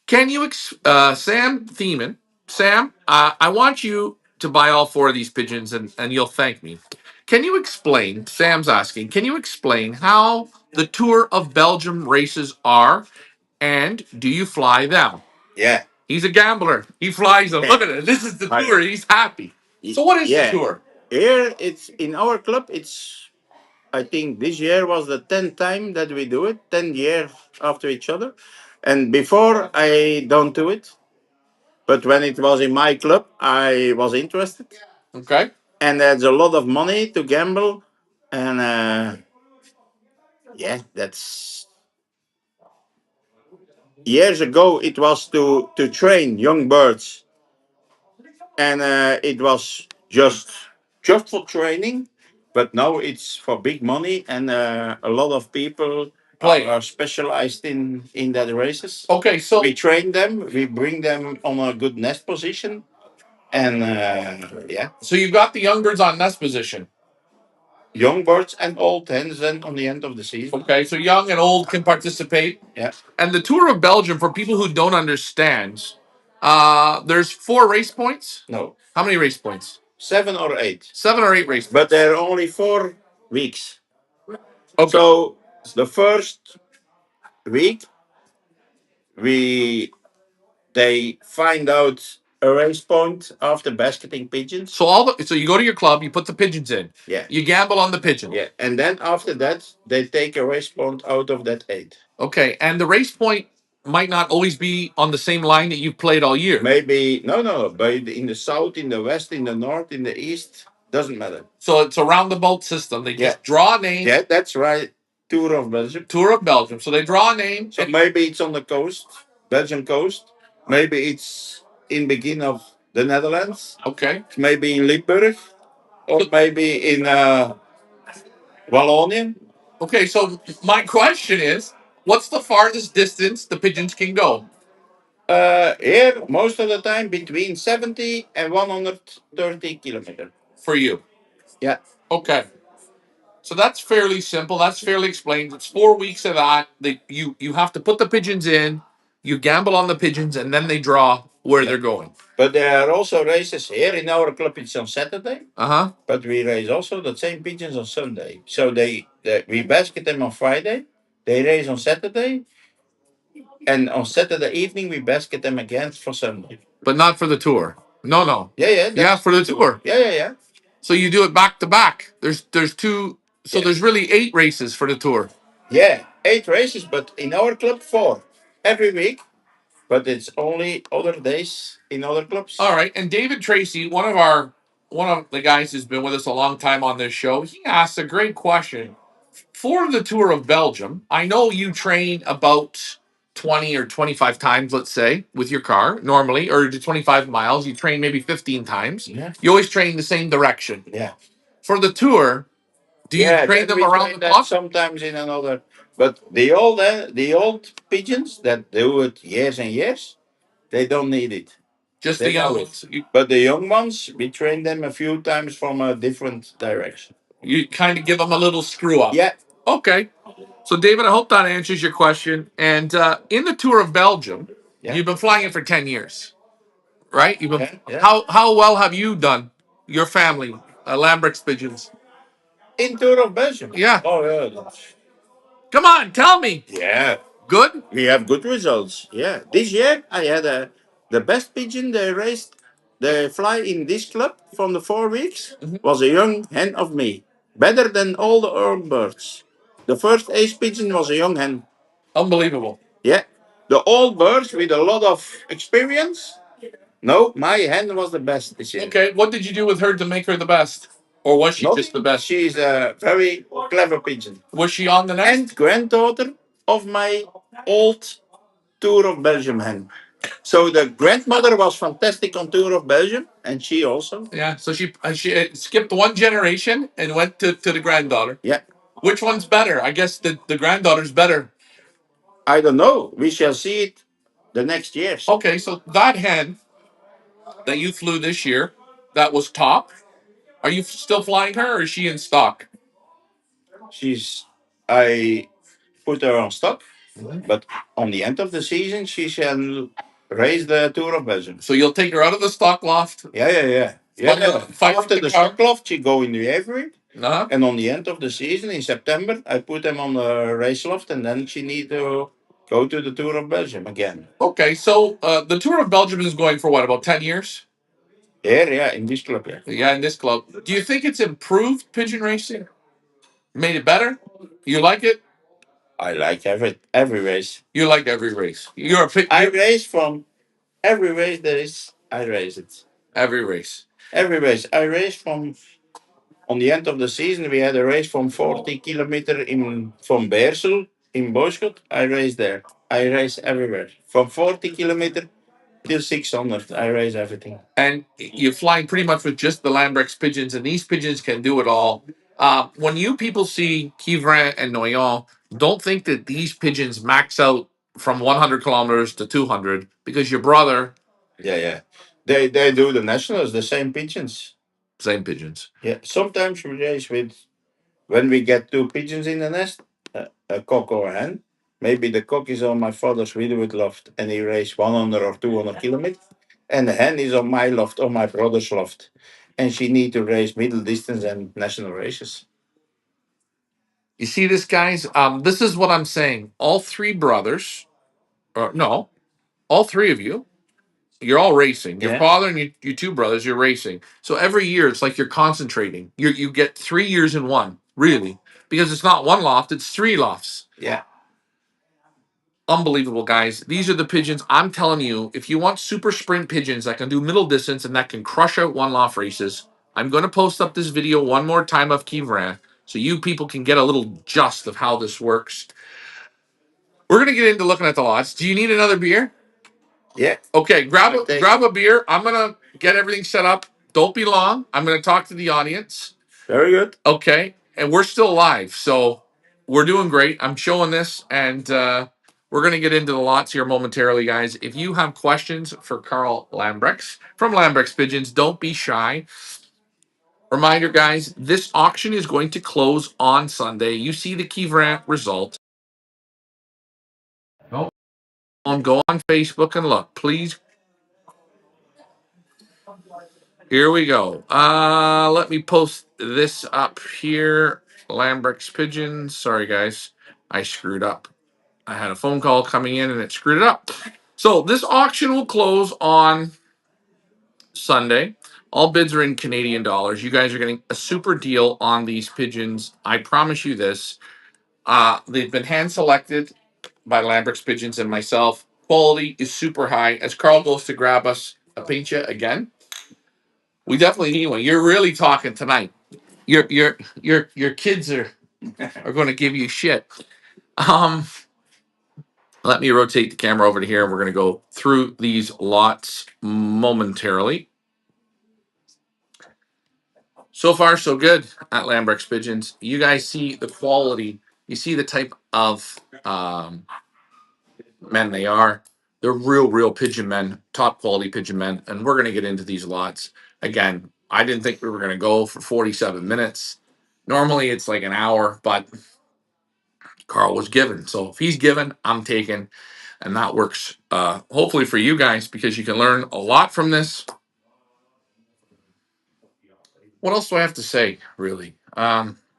Can you, Sam Thiemann, Sam, I want you to buy all four of these pigeons and you'll thank me. Can you explain, Sam's asking, can you explain how the Tour of Belgium races are and do you fly them? Yeah. He's a gambler. He flies them. Look at it. This is the tour. He's happy. So what is the tour? Here it's in our club. It's I think this year was the 10th time that we do it. 10 years after each other, and before I don't do it. But when it was in my club, I was interested, Okay. and there's a lot of money to gamble, and yeah, that's years ago. It was to train young birds, and it was just for training. But now it's for big money, and a lot of people are specialized in that races. Okay, so We train them, we bring them on a good nest position, and yeah, so you've got the young birds on nest position. young birds and old hens then on the end of the season. Okay, so young and old can participate. Yeah. And the Tour of Belgium, for people who don't understand, there's 4 race points. No, How many race points? 7 or 8. 7 or 8 race points. But they're only 4 weeks. Okay. So the first week we they find out a race point after basketing pigeons. So you go to your club, you put the pigeons in. Yeah. You gamble on the pigeon. Yeah, and then after that they take a race point out of that 8. Okay, and the race point might not always be on the same line that you've played all year. Maybe no, but in the south, in the west, in the north, in the east, doesn't matter. So it's a roundabout system. They just draw a name. Yeah, that's right. Tour of Belgium. Tour of Belgium. So they draw a name. So maybe it's on the coast, Belgian coast. Maybe it's in begin of the Netherlands. Okay. Maybe in Limburg, or maybe in Wallonia. Okay, so my question is, What's the farthest distance the pigeons can go Here, most of the time, between 70 and 130 kilometers. for you? Yeah. Okay. So that's fairly simple. That's fairly explained. It's 4 weeks of that. You have to put the pigeons in, you gamble on the pigeons, and then they draw where Yeah. they're going. But there are also races here in our club. It's on Saturday. Uh-huh. But we raise also the same pigeons on Sunday. So we basket them on Friday. They race on Saturday, and on Saturday evening we basket them again for Sunday. But not for the tour. No, no. Yeah, yeah, Yeah, that's for the tour. yeah, yeah, yeah. So you do it back to back. There's two. So Yeah. there's really 8 races for the tour. Yeah, 8 races, but in our club 4 every week. But it's only other days in other clubs. All right. And David Tracy, one of the guys who's been with us a long time on this show, he asked a great question. For the tour of Belgium, I know you train about 20 or 25 times, let's say, with your car normally, or to 25 miles. You train maybe 15 times. Yeah. You always train the same direction. Yeah. For the tour, do you Yeah, train then them we around train the them clock? sometimes in another. But the old pigeons that do it years and years, they don't need it. Just the They young know it. ones. But the young ones, we train them a few times from a different direction. You kind of give them a little screw up. Yeah. Okay. So, David, I hope that answers your question. And in the tour of Belgium, Yeah. you've been flying it for 10 years, right? You've been, Yeah. Yeah. how well have you done, your family, Lambrechts pigeons? In Tour of Belgium. Yeah. Oh, yeah. Come on, tell me. Yeah. Good? We have good results. Yeah. This year, I had the best pigeon they raised, they fly in this club from the 4 weeks was a young hen of me. Better than all the old birds. The first ace pigeon was a young hen. Unbelievable. Yeah. The old birds with a lot of experience. No, my hen was the best this year. Okay, what did you do with her to make her the best? Or was she just the Nothing. best? She's a very clever pigeon. Was she on the next? And granddaughter of my old Tour of Belgium hen. So the grandmother was fantastic on Tour of Belgium, and she also. Yeah, so she skipped one generation and went to the granddaughter. Yeah. Which one's better? I guess the granddaughter's better. I don't know. We shall see it the next years. Okay, so that hen that you flew this year, that was top. Are you still flying her, or is she in stock? I put her on stop, but on the end of the season, she shall race the Tour of Belgium. So you'll take her out of the stock loft. Yeah, yeah, yeah. Fight After for the car. stock loft, she go in the aviary. Uh-huh. And on the end of the season in September, I put them on the race loft, and then she need to go to the Tour of Belgium again. Okay, so the Tour of Belgium is going for what, about 10 years? Yeah, in this club, yeah. Yeah, in this club. Do you think it's improved pigeon racing? Made it better? You like it? I like every race. You like every race. I race from every race there is. I race it. Every race. Every race. I race from on the end of the season. We had a race from 40 kilometers in from Beersel in Boschot. I race there. I race everywhere from 40 kilometers till 600. I race everything. And you're flying pretty much with just the Lambrechts pigeons, and these pigeons can do it all. When you people see Kivrin and Noyon, don't think that these pigeons max out from 100 kilometers to 200 because your brother, Yeah. They do the nationals, the same pigeons. same pigeons. Yeah. Sometimes we race with when we get 2 pigeons in the nest, a cock or a hen. Maybe the cock is on my father's widowwood loft and he races 100 or 200 kilometers. And the hen is on my loft or my brother's loft. And she need to race middle distance and national races. You see this, guys? This is what I'm saying. All 3 brothers, or no, all 3 of you, you're all racing. Your Yeah. father and your 2 brothers, you're racing. So every year, it's like you're concentrating. You get 3 years in one, really, because it's not one loft; it's 3 lofts. Yeah. Unbelievable, guys. These are the pigeons. I'm telling you, if you want super sprint pigeons that can do middle distance and that can crush out one loft races, I'm going to post up this video one more time of Kivrin so you people can get a little just of how this works. We're going to get into looking at the lots. Do you need another beer? Yeah. Okay, grab a beer. I'm going to get everything set up. Don't be long. I'm going to talk to the audience. Very good. Okay, and we're still live, so we're doing great. I'm showing this, and we're going to get into the lots here momentarily, guys. If you have questions for Carl Lambrechts from Lambrechts Pigeons, don't be shy. Reminder, guys, this auction is going to close on Sunday. You see the Kivran result. Go on Facebook and look. Please. Here we go. Let me post this up here. Lambrechts Pigeons. Sorry, guys. I screwed up. I had a phone call coming in and it screwed it up. So this auction will close on Sunday. All bids are in Canadian dollars. You guys are getting a super deal on these pigeons. I promise you this. They've been hand selected by Lambrechts Pigeons and myself. Quality is super high. As Carl goes to grab us a pincha again, we definitely need one. You're really talking tonight. Your kids are going to give you shit. Um, Let me rotate the camera over to here, and we're going to go through these lots momentarily. So far, so good at Lambrechts Pigeons. You guys see the quality. You see the type of men they are. They're real pigeon men, top quality pigeon men. And we're going to get into these lots. Again, I didn't think we were going to go for 47 minutes. Normally, it's like an hour, but Carl was given. So if he's given, I'm taking. And that works hopefully for you guys because you can learn a lot from this. What else do I have to say, really?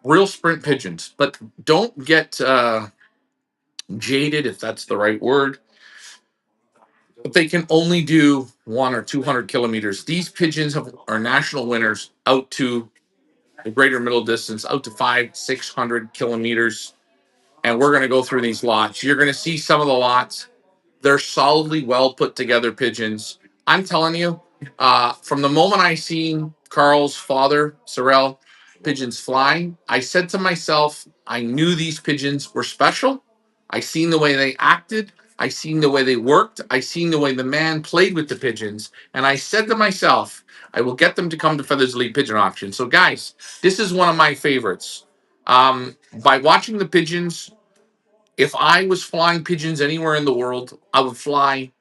Real sprint pigeons, but don't get jaded, if that's the right word. But they can only do 100 or 200 kilometers. These pigeons are national winners out to the greater middle distance, out to 500-600 kilometers. And we're going to go through these lots. You're going to see some of the lots. They're solidly well put together pigeons. I'm telling you, from the moment I seen Carl's father, Sorrel, pigeons flying, I said to myself, I knew these pigeons were special. I seen the way they acted. I seen the way they worked. I seen the way the man played with the pigeons. And I said to myself, I will get them to come to Feathers League Pigeon Auction. So, guys, this is one of my favorites. By watching the pigeons, if I was flying pigeons anywhere in the world, I would fly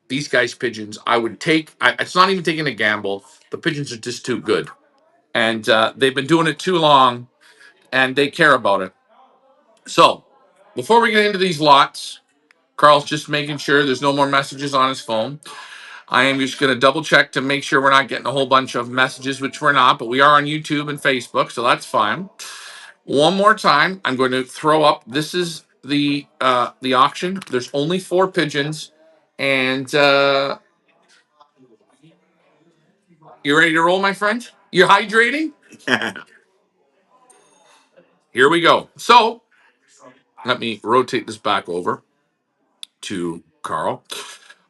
these guys' pigeons. I would take, it's not even taking a gamble. The pigeons are just too good. And they've been doing it too long and they care about it. So before we get into these lots, Carl's just making sure there's no more messages on his phone. I am just going to double check to make sure we're not getting a whole bunch of messages, which we're not, but we are on YouTube and Facebook, so that's fine. One more time, I'm going to throw up. This is the auction. There's only 4 pigeons, and you ready to roll, my friend? You hydrating? Here we go. So let me rotate this back over to Carl.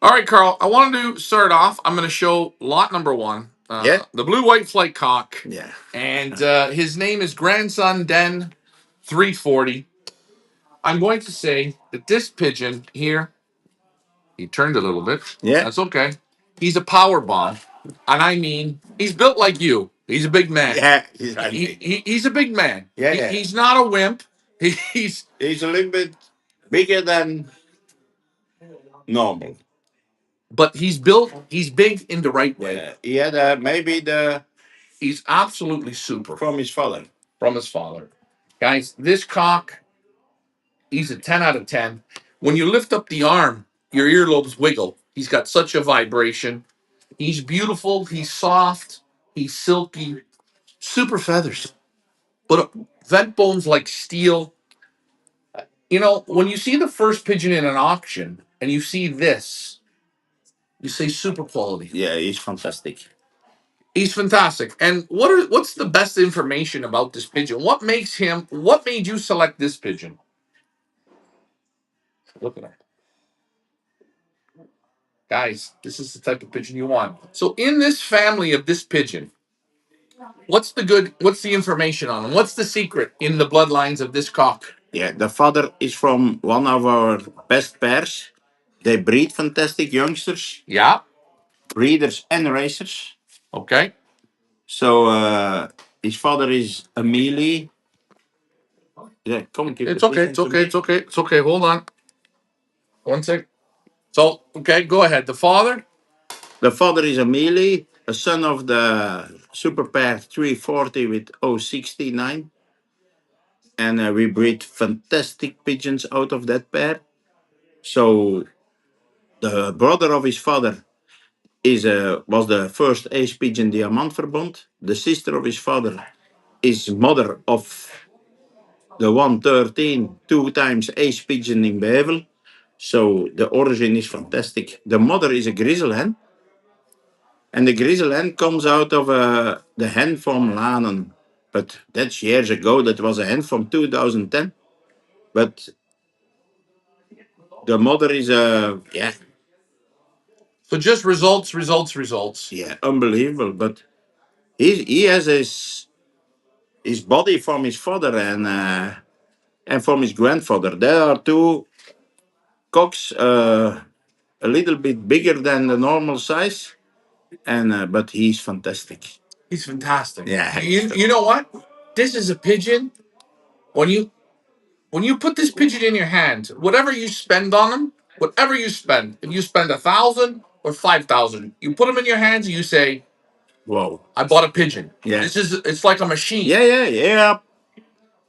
All right, Carl. I wanted to start off. I'm going to show lot number 1. Yeah. The blue white flight cock. Yeah. And his name is Grandson Den 340. I'm going to say that this pigeon here, he turned a little bit. Yeah. That's okay. He's a power bomb. And I mean, he's built like you. He's a big man. Yeah. He's right. He's a big man. Yeah, yeah. He's not a wimp. He's He's a little bit bigger than normal. but he's big in the right way. Yeah. He had maybe the He's absolutely super from his father. from his father. Guys, this cock, he's a 10 out of 10. When you lift up the arm, your earlobes wiggle. He's got such a vibration. He's beautiful. He's soft. He's silky. Super feathers. But vent bones like steel. You know, when you see the first pigeon in an auction and you see this, you say super quality. Yeah, he's fantastic. He's fantastic. And what's the best information about this pigeon? What made you select this pigeon? Look at him. Guys, this is the type of pigeon you want. So in this family of this pigeon, what's the information on him? What's the secret in the bloodlines of this cock? Yeah, the father is from one of our best pairs. They breed fantastic youngsters, Yeah. breeders and racers. Okay. So his father is a mealy, Yeah, come give It's the okay. pigeon It's to okay. me. It's okay. It's okay. Hold on. One sec. So, okay, go ahead. The father. The father is a mealy, a son of the super pair 340 with 069. And we breed fantastic pigeons out of that pair. So the brother of his father was the first ace pigeon diamant verbond. The sister of his father is mother of the 113, two times ace pigeon in Bevel. So the origin is fantastic. The mother is a grizzle hen, and the grizzle hen comes out of the hen from Lanen. But that's years ago. That was a hen from 2010. But the mother is a So just results, results, results. unbelievable. But he has his body from his father and from his grandfather. There are two cocks a little bit bigger than the normal size, and but he's fantastic. He's fantastic. Yeah, You know what? This is a pigeon. When you when you put this pigeon in your hand, whatever you spend on him, whatever you spend, if you spend 1,000 or 5,000, you put him in your hands and you say, wow. "I bought a pigeon." Yeah, It's like a machine. yeah.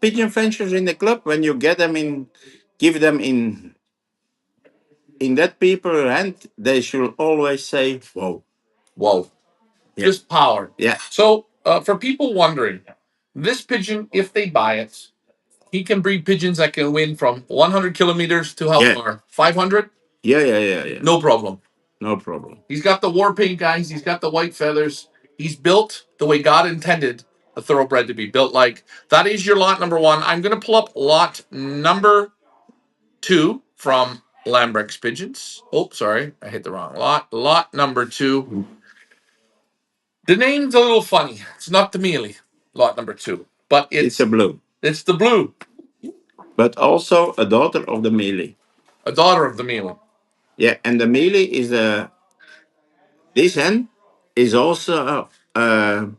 Pigeon ventures in the club when you get them in, give them in that people hand, they should always say, "Wow." Whoa, Yeah, just power. yeah, So for people wondering, this pigeon, if they buy it, he can breed pigeons that can win from 100 kilometers to how yeah, far? 500? yeah. No problem. No problem. He's got the war paint, guys. He's got the white feathers. He's built the way God intended a thoroughbred to be built like. That is your lot number one. I'm going to pull up lot number two from Lambrechts Pigeons. Oh, sorry. I hit the wrong lot. Lot number two. The name's a little funny. It's not the mealy, lot number two, but It's a blue, it's the blue, but also a daughter of the mealy. a daughter of the mealy. Yeah, and the mealy is the this hen is also 50%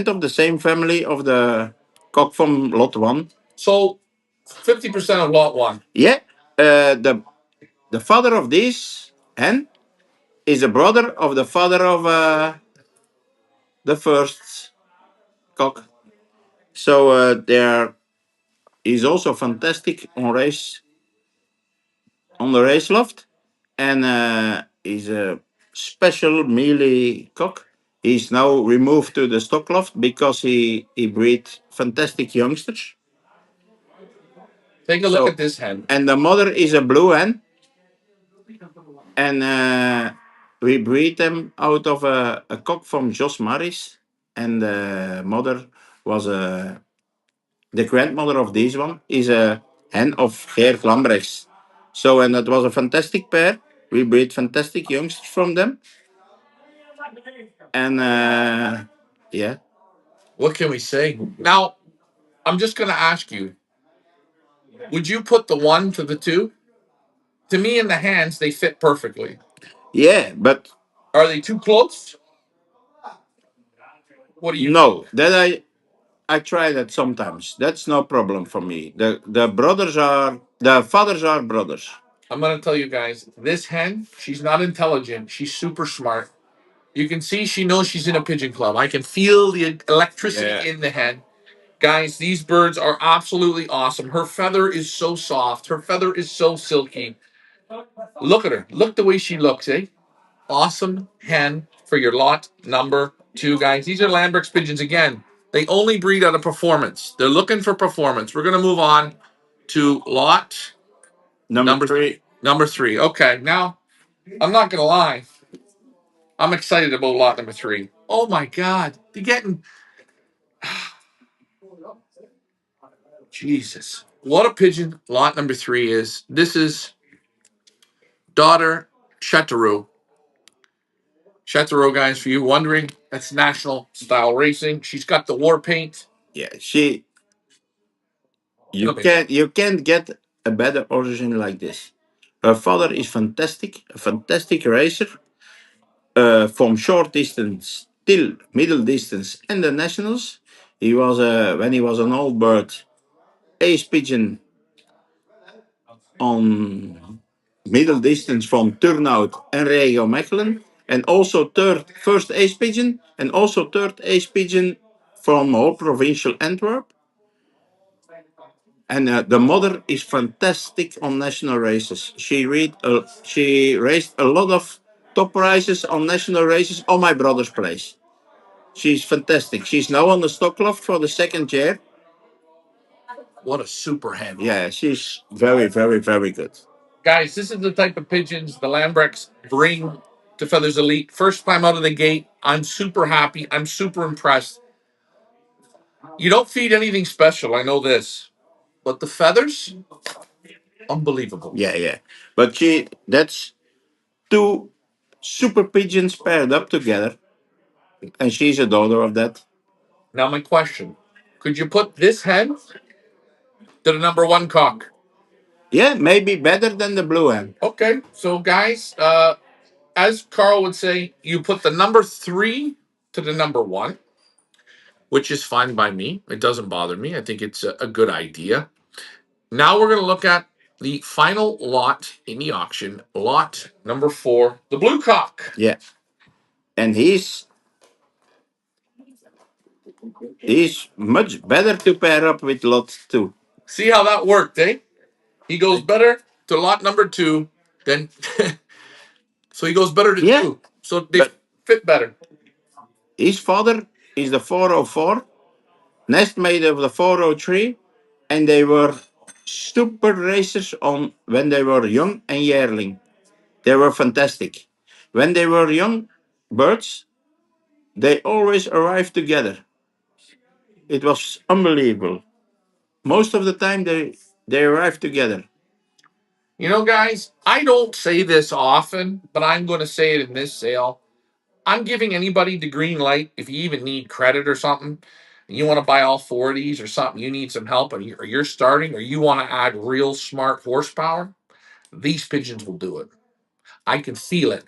of the same family of the cock from lot one. So 50% of lot one. Yeah, the father of this hen is a brother of the father of the first cock. So there is also fantastic on the race loft, and is a special mealy cock. He's now removed to the stock loft because he breed fantastic youngsters. Take a look So at this hen. and the mother is a blue hen, and we breed them out of a cock from Jos Maris, and the mother was the grandmother of this one is a hen of Carl Lambrechts. So and that was a fantastic pair. We breed fantastic youngsters from them, and yeah, What can we say? Now, I'm just going to ask you, would you put the one to the two? To me, in the hands, they fit perfectly. yeah, but Are they too close? What do you think? no, that I try that sometimes. That's no problem for me. The fathers are brothers. I'm going to tell you guys, this hen, she's not intelligent. She's super smart. You can see she knows she's in a pigeon club. I can feel the electricity Yeah. in the hen. Guys, these birds are absolutely awesome. Her feather is so soft. Her feather is so silky. Look at her. Look the way she looks, eh? Awesome hen for your lot number two, guys. These are Lambrechts pigeons again. They only breed out of performance. They're looking for performance. We're going to move on to lot Number number three. number three. Okay, now I'm not going to lie. I'm excited about lot number three. Oh my God, they're getting Jesus. What a pigeon lot number three is. This is daughter Chateauroux. Chateauroux, guys, for you wondering, that's national style racing. She's got the war paint. Yeah, Come here. you can't get a better origin like this. Her father is fantastic, a fantastic racer from short distance till middle distance and the nationals. He was when he was an old bird, ace pigeon on middle distance from Turnhout and Regio Mechelen, and also first ace pigeon, and also third ace pigeon from whole provincial Antwerp. And the mother is fantastic on national races. She raced a lot of top prizes on national races on my brother's place. She's fantastic. She's now on the stock loft for the second year. What a super hen. Yeah, she's very, very, very good. Guys, this is the type of pigeons the Lambrechts bring to Feathers Elite. First time out of the gate, I'm super happy. I'm super impressed. You don't feed anything special, I know this. But the feathers, unbelievable. Yeah, yeah. But that's two super pigeons paired up together, and she's a daughter of that. Now, my question, could you put this hen to the number one cock? Yeah, maybe better than the blue hen. Okay, so guys, as Carl would say, you put the number three to the number one, which is fine by me. It doesn't bother me. I think it's a good idea. Now we're going to look at the final lot in the auction, lot number 4, the blue cock. Yeah, and he's much better to pair up with lot two. See how that worked, eh? He goes better to lot number 2 than so he goes better to Yeah, 2. So they but fit better. his father is the 404, nest made of the 403, and they were super racers on when they were young and yearling. They were fantastic. When they were young birds, they always arrived together. It was unbelievable. Most of the time, they arrived together. You know, guys, I don't say this often, but I'm going to say it in this sale. I'm giving anybody the green light if you even need credit or something. And you want to buy all 4 of these or something, you need some help, and you're starting, or you want to add real smart horsepower, these pigeons will do it. I can feel it.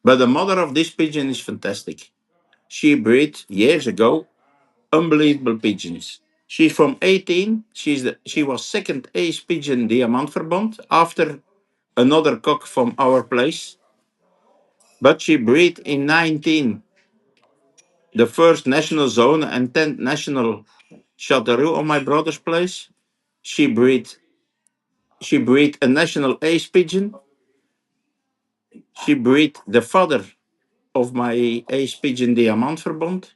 But the mother of this pigeon is fantastic. She bred years ago unbelievable pigeons. She's from 18. She was second ace pigeon Diamantverband after another cock from our place. But she bred in 19 the first national zone and 10th national Châteauroux on my brother's place. She bred she bred a national ace pigeon. She bred the father of my ace pigeon Diamantverband.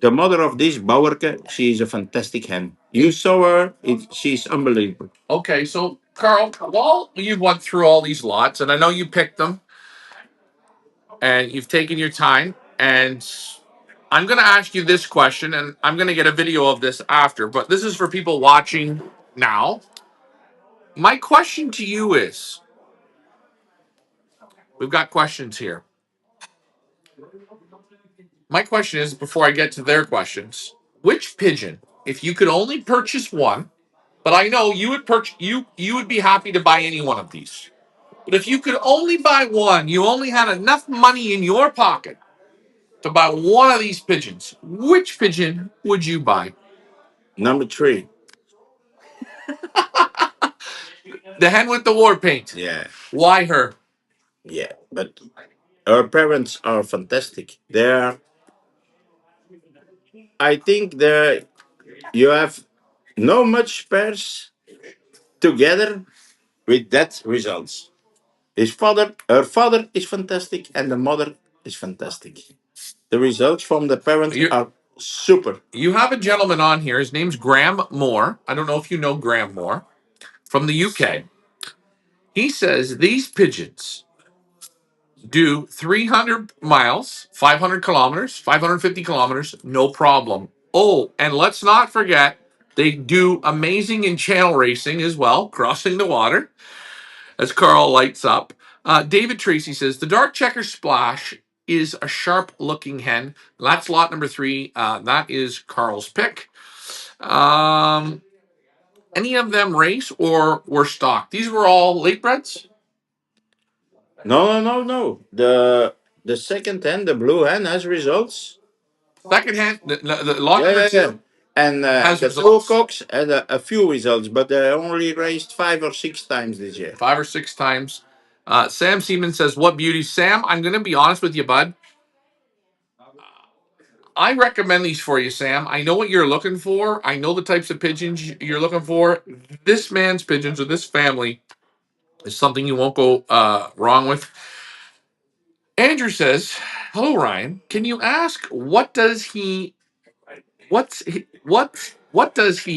The mother of this Bauerke, she is a fantastic hen. You saw her, she's unbelievable. Okay, so Carl, while you went through all these lots, and I know you picked them, and you've taken your time, and I'm going to ask you this question, and I'm going to get a video of this after, but this is for people watching now. My question to you is, we've got questions here. My question is, before I get to their questions, which pigeon, if you could only purchase one, but I know you would you would be happy to buy any one of these. But if you could only buy one, you only had enough money in your pocket to buy one of these pigeons, which pigeon would you buy? Number three. The hen with the war paint. Yeah, Why her? yeah. But her parents are fantastic. I think you have no much pairs together with that results. Her father is fantastic, and the mother is fantastic. The results from the parents You are super. you have a gentleman on here. His name's Graham Moore. I don't know if you know Graham Moore from the UK. He says these pigeons do 300 miles, 500 kilometers, 550 kilometers, no problem. Oh, and let's not forget, they do amazing in channel racing as well, crossing the water, as Carl lights up. David Tracy says the dark checker splash is a sharp looking hen. That's lot number 3. That is Carl's pick. Um, any of them race or were stock? These were all late breds? No, no, no, no. The second hen, the blue hen, has results. Secondhand, the lot Yeah, number yeah, yeah. two And has the two results. cocks had a few results, but they only raced 5 or 6 times this year. 5 or 6 times. Sam Seaman says, "What beauty, Sam? I'm going to be honest with you, bud. I recommend these for you, Sam. I know what you're looking for. I know the types of pigeons you're looking for. This man's pigeons or this family is something you won't go wrong with." Andrew says, "Hello, Ryan. Can you ask what does he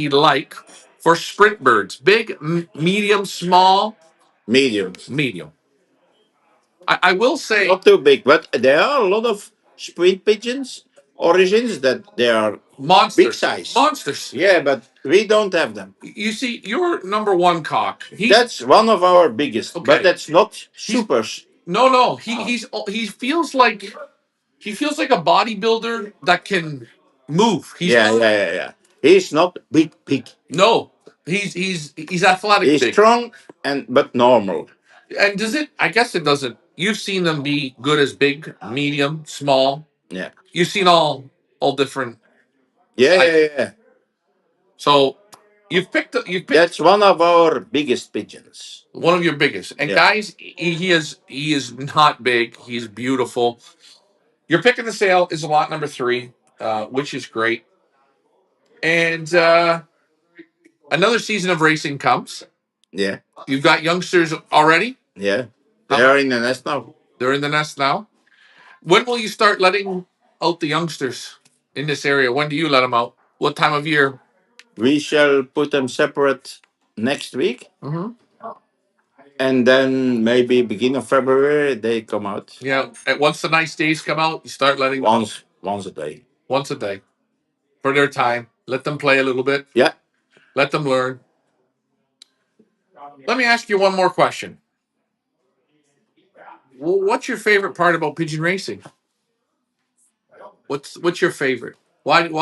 like for sprint birds? Big, medium, small, Medium. medium." I will say Not too big, but there are a lot of sprint pigeons origins that they are big monsters, size. monsters. Yeah, but we don't have them. You see, your number one cock. That's one of our biggest, but Okay. that's not He's super. no. He feels like a bodybuilder that can move. He's Yeah, not. yeah, yeah, yeah. He's not big, big. No, he's athletic He's big. strong and but normal. And does it? I guess it doesn't. You've seen them be good as big, medium, small. Yeah. You've seen all different Yeah, yeah, sizes. yeah. So you've picked That's one of our biggest pigeons. one of your biggest. And Yeah. guys, he is not big. He's beautiful. Your pick in the sale is lot number three, which is great. And another season of racing comes. Yeah. You've got youngsters already. Yeah. They How- are in the nest now. They're in the nest now. When will you start letting out the youngsters in this area? When do you let them out? What time of year? We shall put them separate next week. Mm-hmm. And then maybe beginning of February they come out. Yeah. And once the nice days come out, you start letting them out Once a day. once a day for their time. Let them play a little bit. Yeah. Let them learn. Let me ask you one more question. What's your favorite part about pigeon racing? What's your favorite? Why did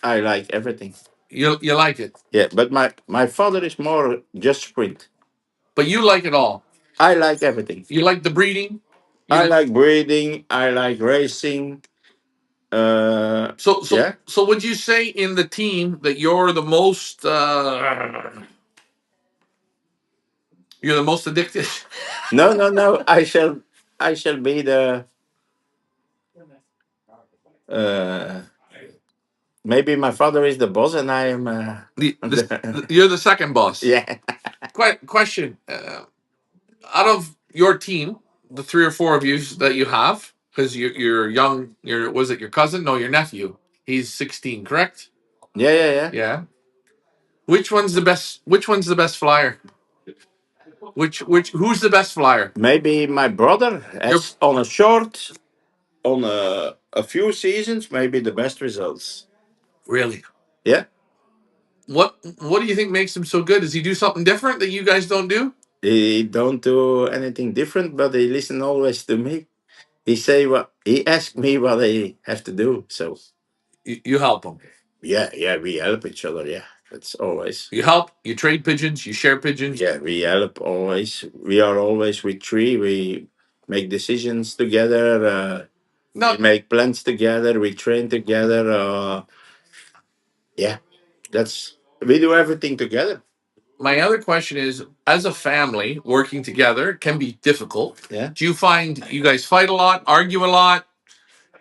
I like everything. you like it? Yeah, but my father is more just sprint. But you like it all. I like everything. You like the breeding. You I like, like breeding. I like racing. so so Yeah. so would you say in the team that you're the most addicted? No, no, no. I shall be the. Uh, maybe my father is the boss and I am. You're the second boss. Yeah. Question: out of your team, the three or four of you that you have, because you're young, was it your cousin? No, your nephew. He's 16, correct? Yeah, yeah, yeah. Yeah. Which one's the best? Which one's the best flyer? Which who's the best flyer? Maybe my brother Your has on a short, on a few seasons, maybe the best results. really? Yeah. What do you think makes him so good? Does he do something different that you guys don't do? He don't do anything different, but he listen always to me. He say what he ask me what I have to do. So You help him. yeah, yeah, we help each other. Yeah, that's always. You help. You trade pigeons. You share pigeons. Yeah, we help always. We are always with three. We make decisions together. No, We make plans together. We train together. Yeah, that's we do everything together. my other question is, as a family working together can be difficult. Yeah. Do you find you guys fight a lot, argue a lot,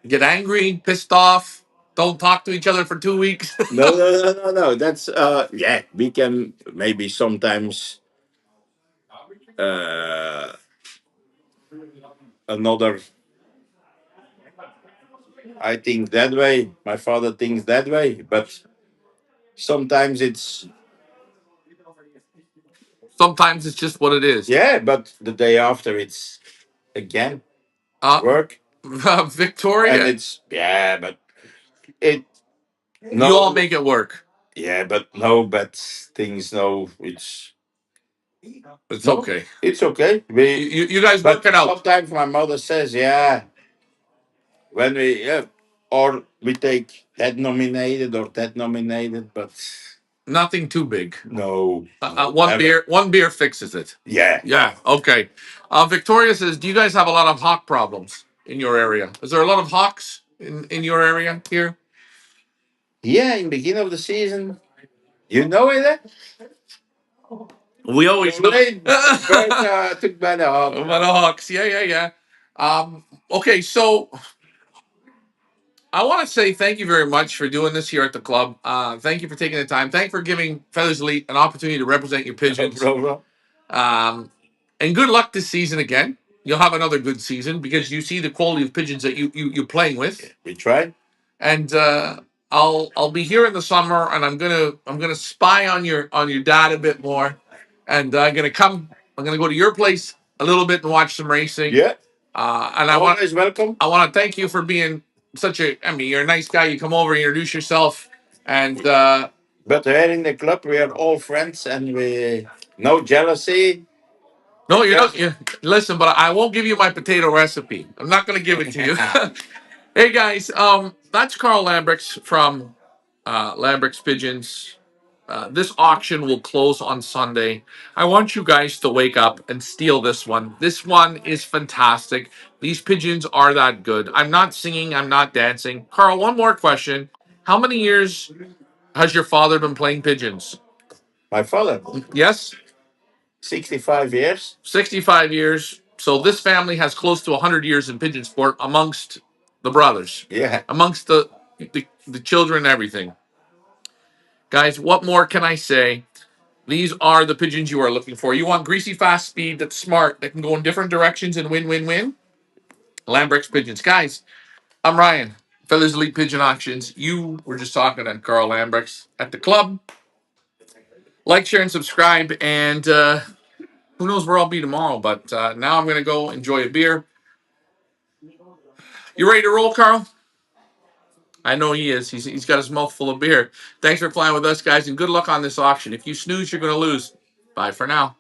get angry, pissed off, don't talk to each other for 2 weeks? No, no, no, no, no. That's yeah. We can maybe sometimes uh another. I think that way. My father thinks that way, but sometimes it's Sometimes it's just what it is. yeah. But the day after, it's again Uh, work, and Victoria, it's yeah. But it you all no make it work. yeah, but no bad things. No, It's no, okay. it's okay. You guys work But it out. sometimes my mother says, yeah, when we yeah, or we take that nominated or that nominated, but Nothing too big. no, One never. one beer fixes it. Yeah. Yeah. Okay. Victoria says, "Do you guys have a lot of hawk problems in your area? Is there a lot of hawks?" in your area here? Yeah, in beginning of the season, you know it. We always know. Late bird took by the hog. About the Hawks. Yeah, yeah, yeah. Okay, so I want to say thank you very much for doing this here at the club. Thank you for taking the time. Thank you for giving Feathers Elite an opportunity to represent your pigeons. Bro. Um, and good luck this season again. You'll have another good season because you see the quality of pigeons that you're playing with. We tried. And I'll be here in the summer, and I'm gonna spy on your dad a bit more, and I'm gonna go to your place a little bit and watch some racing. Yeah, And always welcome. I want to thank you for being such a. I mean, you're a nice guy. You come over, introduce yourself, and But here in the club, we are all friends and we no jealousy. no, you're not. Listen, but I won't give you my potato recipe. I'm not going to give it to you. Hey guys, that's Carl Lambrechts from Lambrechts Pigeons. This auction will close on Sunday. I want you guys to wake up and steal this one. This one is fantastic. These pigeons are that good. I'm not singing, I'm not dancing. Carl, one more question. How many years has your father been playing pigeons? My father, Yes? 65 years. 65 years. So this family has close to 100 years in pigeon sport amongst the brothers, Yeah. amongst the children and everything. Guys, what more can I say? These are the pigeons you are looking for. You want greasy, fast speed that's smart, that can go in different directions and win, win, win? Lambrechts Pigeons. Guys, I'm Ryan, Feathers Elite Pigeon Auctions. You were just talking to Carl Lambrechts at the club. Like, share, and subscribe. And who knows where I'll be tomorrow. But now I'm going to go enjoy a beer. You ready to roll, Carl? I know he is. He's got his mouth full of beer. Thanks for flying with us, guys, and good luck on this auction. If you snooze, you're going to lose. Bye for now.